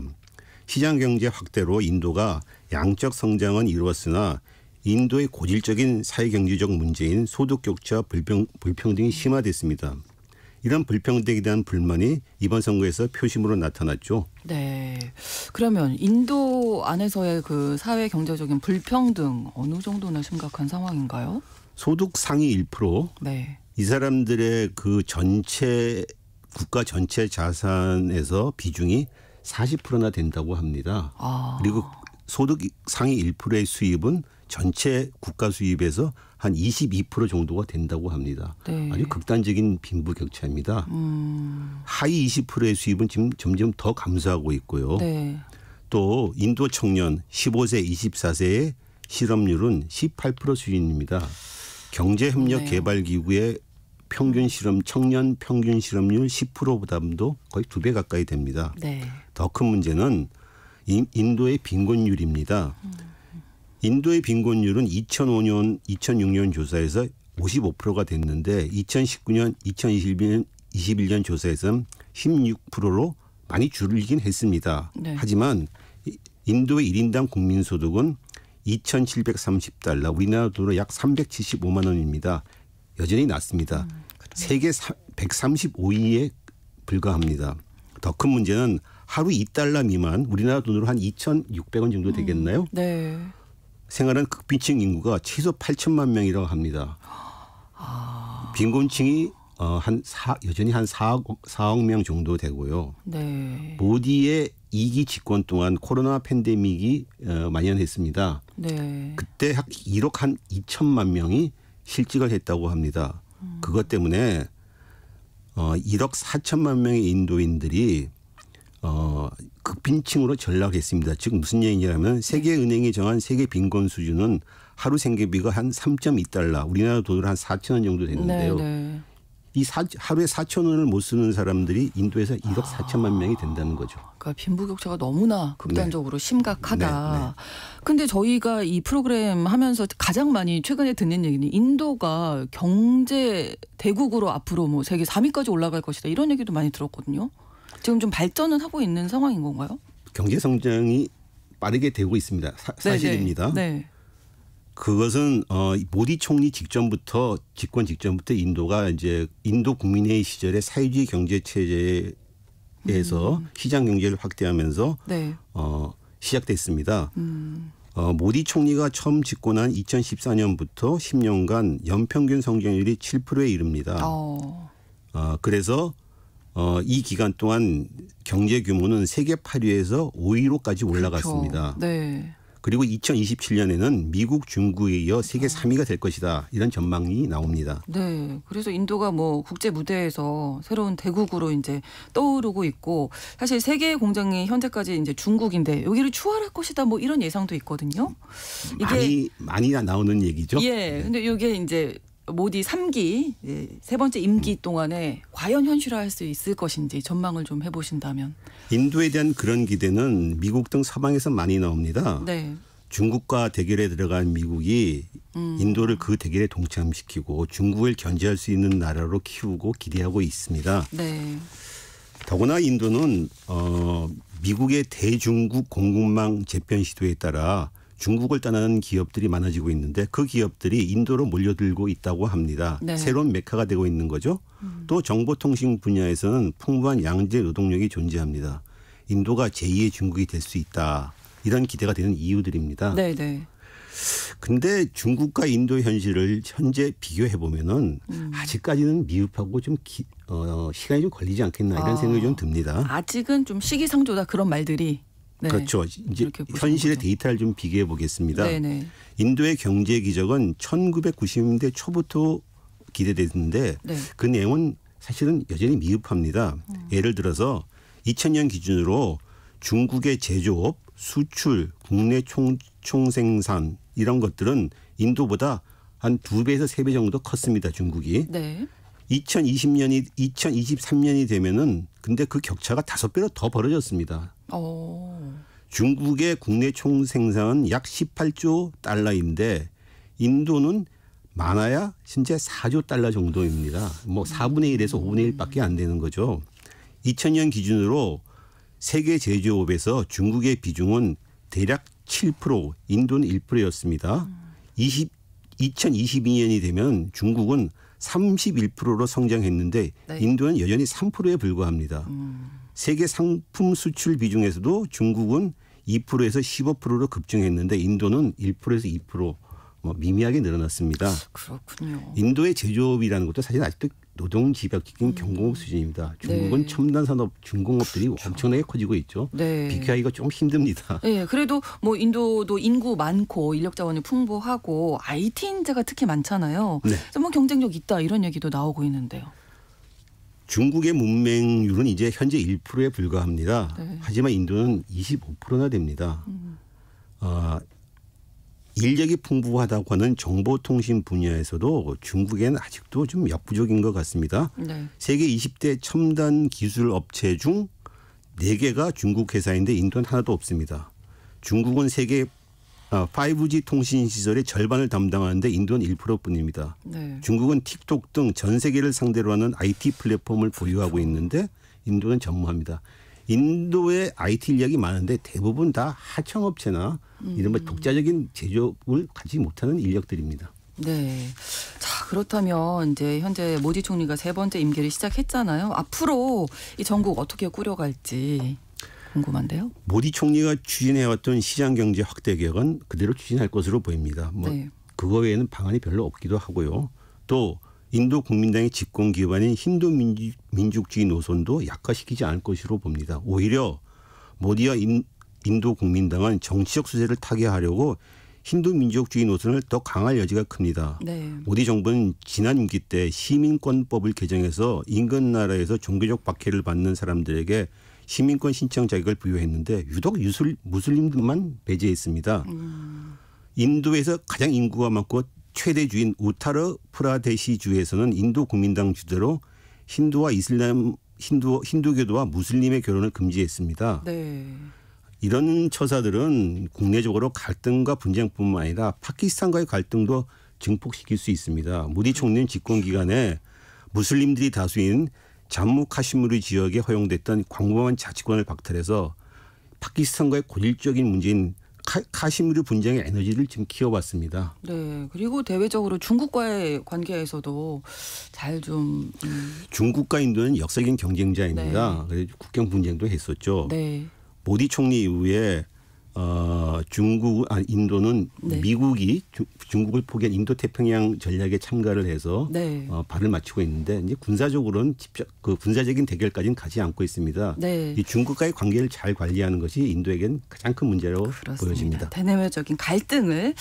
시장 경제 확대로 인도가 양적 성장은 이루었으나 인도의 고질적인 사회 경제적 문제인 소득 격차 불평등이 심화됐습니다. 이런 불평등에 대한 불만이 이번 선거에서 표심으로 나타났죠. 네. 그러면 인도 안에서의 그 사회 경제적인 불평등 어느 정도나 심각한 상황인가요? 소득 상위 1%. 네. 이 사람들의 그 전체 국가 전체 자산에서 비중이 40%나 된다고 합니다. 아. 그리고 소득 상위 1%의 수입은 전체 국가 수입에서 한 22% 정도가 된다고 합니다. 네. 아주 극단적인 빈부격차입니다. 하위 20%의 수입은 지금 점점 더 감소하고 있고요. 네. 또 인도 청년 15세 24세의 실업률은 18% 수준입니다. 경제협력개발기구의 평균 실업 청년 평균 실업률 10%보다도 거의 2배 가까이 됩니다. 네. 더 큰 문제는 인도의 빈곤율입니다. 인도의 빈곤율은 2005년, 2006년 조사에서 55%가 됐는데 2019년, 2021년 조사에서는 16%로 많이 줄긴 했습니다. 네. 하지만 인도의 1인당 국민소득은 2,730달러, 우리나라 돈으로 약 375만 원입니다. 여전히 낮습니다. 세계 135위에 불과합니다. 더 큰 문제는 하루 2달러 미만, 우리나라 돈으로 한 2,600원 정도 되겠나요? 네. 생활하는 극빈층 인구가 최소 8천만 명이라고 합니다. 빈곤층이 여전히 한 4억 명 정도 되고요. 네. 모디의 2기 집권 동안 코로나 팬데믹이 만연했습니다. 네. 그때 약 1억 한 2천만 명이 실직을 했다고 합니다. 그것 때문에 1억 4천만 명의 인도인들이 극빈층으로 전락했습니다. 즉 무슨 얘기냐면 세계은행이 정한 세계 빈곤 수준은 하루 생계비가 한 3.2달러, 우리나라 돈으로 한 4천 원 정도 됐는데요. 네. 이 하루에 4천 원을 못 쓰는 사람들이 인도에서 1억 4천만 명이 된다는 거죠. 그러니까 빈부격차가 너무나 극단적으로 심각하다. 네. 근데 저희가 이 프로그램 하면서 가장 많이 최근에 듣는 얘기는 인도가 경제 대국으로 앞으로 뭐 세계 3위까지 올라갈 것이다. 이런 얘기도 많이 들었거든요. 지금 좀 발전은 하고 있는 상황인 건가요? 경제 성장이 빠르게 되고 있습니다. 사실입니다. 네. 그것은 모디 총리 집권 직전부터 인도가 이제 인도 국민회의 시절에 사회주의 경제 체제에서 시장 경제를 확대하면서 네. 시작됐습니다. 모디 총리가 처음 집권한 2014년부터 10년간 연평균 성장률이 7%에 이릅니다. 그래서 이 기간 동안 경제 규모는 세계 8위에서 5위로까지 올라갔습니다. 그렇죠. 네. 그리고 2027년에는 미국, 중국에 이어 세계 3위가 될 것이다. 이런 전망이 나옵니다. 네. 그래서 인도가 뭐 국제 무대에서 새로운 대국으로 이제 떠오르고 있고 사실 세계 공장이 현재까지 이제 중국인데 여기를 추월할 것이다. 뭐 이런 예상도 있거든요. 이게 많이 나오는 얘기죠. 예. 근데 이게 이제 모디 3기 세 번째 임기 동안에 과연 현실화할 수 있을 것인지 전망을 좀 해보신다면. 인도에 대한 그런 기대는 미국 등 서방에서 많이 나옵니다. 네. 중국과 대결에 들어간 미국이 인도를 그 대결에 동참시키고 중국을 견제할 수 있는 나라로 키우고 기대하고 있습니다. 네. 더구나 인도는 미국의 대중국 공급망 재편 시도에 따라 중국을 떠나는 기업들이 많아지고 있는데 그 기업들이 인도로 몰려들고 있다고 합니다. 네. 새로운 메카가 되고 있는 거죠. 또 정보통신 분야에서는 풍부한 양재 노동력이 존재합니다. 인도가 제2의 중국이 될 수 있다. 이런 기대가 되는 이유들입니다. 네네. 근데 중국과 인도의 현실을 현재 비교해 보면은 아직까지는 미흡하고 좀 시간이 좀 걸리지 않겠나 이런 생각이 좀 듭니다. 아직은 좀 시기상조다 그런 말들이. 네. 그렇죠. 이제 현실의 데이터를 좀 비교해 보겠습니다. 네네. 인도의 경제 기적은 1990년대 초부터 기대됐는데 네. 그 내용은 사실은 여전히 미흡합니다. 예를 들어서 2000년 기준으로 중국의 제조업, 수출, 국내 총생산 이런 것들은 인도보다 한 2배에서 3배 정도 컸습니다. 중국이. 네. 2023년이 되면은 근데 그 격차가 5배로 더 벌어졌습니다. 중국의 국내 총생산은 약 18조 달러인데 인도는 많아야 현재 4조 달러 정도입니다. 뭐 4분의 1에서 5분의 1밖에 안 되는 거죠. 2000년 기준으로 세계 제조업에서 중국의 비중은 대략 7%, 인도는 1%였습니다. 2022년이 되면 중국은 31%로 성장했는데 네. 인도는 여전히 3%에 불과합니다. 세계 상품 수출 비중에서도 중국은 2%에서 15%로 급증했는데 인도는 1%에서 2% 미미하게 늘어났습니다. 그렇군요. 인도의 제조업이라는 것도 사실 아직도 노동집약적인 경공업 수준입니다. 중국은 네. 첨단 산업 중공업들이 그렇죠. 엄청나게 커지고 있죠. 네. 비교하기가 좀 힘듭니다. 네, 그래도 뭐 인도도 인구 많고 인력 자원이 풍부하고 IT 인재가 특히 많잖아요. 네. 그래서 뭐 경쟁력 있다 이런 얘기도 나오고 있는데요. 중국의 문맹률은 이제 현재 1%에 불과합니다. 네. 하지만 인도는 25%나 됩니다. 인력이 풍부하다고 하는 정보통신 분야에서도 중국에는 아직도 좀 역부족인 것 같습니다. 네. 세계 20대 첨단 기술 업체 중 4개가 중국 회사인데 인도는 하나도 없습니다. 중국은 세계 5G 통신 시설의 절반을 담당하는데 인도는 1%뿐입니다. 네. 중국은 틱톡 등 전 세계를 상대로 하는 IT 플랫폼을 보유하고 있는데 인도는 전무합니다. 인도의 IT 인력이 많은데 대부분 다 하청업체나 이른바 독자적인 제조업을 가지지 못하는 인력들입니다. 네. 자, 그렇다면 이제 현재 모디 총리가 3번째 임기를 시작했잖아요. 앞으로 이 전국 어떻게 꾸려갈지 궁금한데요. 모디 총리가 추진해왔던 시장경제 확대 개혁은 그대로 추진할 것으로 보입니다. 네. 그거 외에는 방안이 별로 없기도 하고요. 또 인도 국민당의 집권 기반인 힌두 민족주의 노선도 약화시키지 않을 것으로 봅니다. 오히려 모디와 인도 국민당은 정치적 수세를 타개하려고 힌두 민족주의 노선을 더 강할 여지가 큽니다. 네. 모디 정부는 지난 임기 때 시민권법을 개정해서 인근 나라에서 종교적 박해를 받는 사람들에게 시민권 신청 자격을 부여했는데 유독 무슬림들만 배제했습니다. 인도에서 가장 인구가 많고 최대 주인 우타르 프라데시 주에서는 인도 국민당 주대로 힌두교도와 무슬림의 결혼을 금지했습니다. 네. 이런 처사들은 국내적으로 갈등과 분쟁뿐만 아니라 파키스탄과의 갈등도 증폭시킬 수 있습니다. 모디 총리는 집권 기간에 무슬림들이 다수인 잠무 카시미르 지역에 허용됐던 광범한 자치권을 박탈해서 파키스탄과의 고질적인 문제인 카시미르 분쟁의 에너지를 지금 키워왔습니다. 네. 그리고 대외적으로 중국과의 관계에서도 잘 좀 중국과 인도는 역사적인 경쟁자입니다. 그래서 국경 분쟁도 했었죠. 네. 모디 총리 이후에 인도는 네. 미국이 중국을 포기한 인도 태평양 전략에 참가를 해서 네. 발을 맞추고 있는데 이제 군사적으로는 직접 그 군사적인 대결까지는 가지 않고 있습니다. 네. 이 중국과의 관계를 잘 관리하는 것이 인도에겐 가장 큰 문제라고 그렇습니다. 보여집니다. 대내외적인 갈등을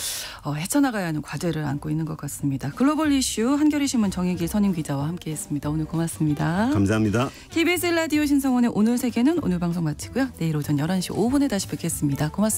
헤쳐나가야 하는 과제를 안고 있는 것 같습니다. 글로벌 이슈 한겨레신문 정혜기 선임 기자와 함께했습니다. 오늘 고맙습니다. 감사합니다. KBS 라디오 신성원의 오늘 세계는 오늘 방송 마치고요. 내일 오전 11시 5분에 다시 뵙겠습니다. 고맙습니다.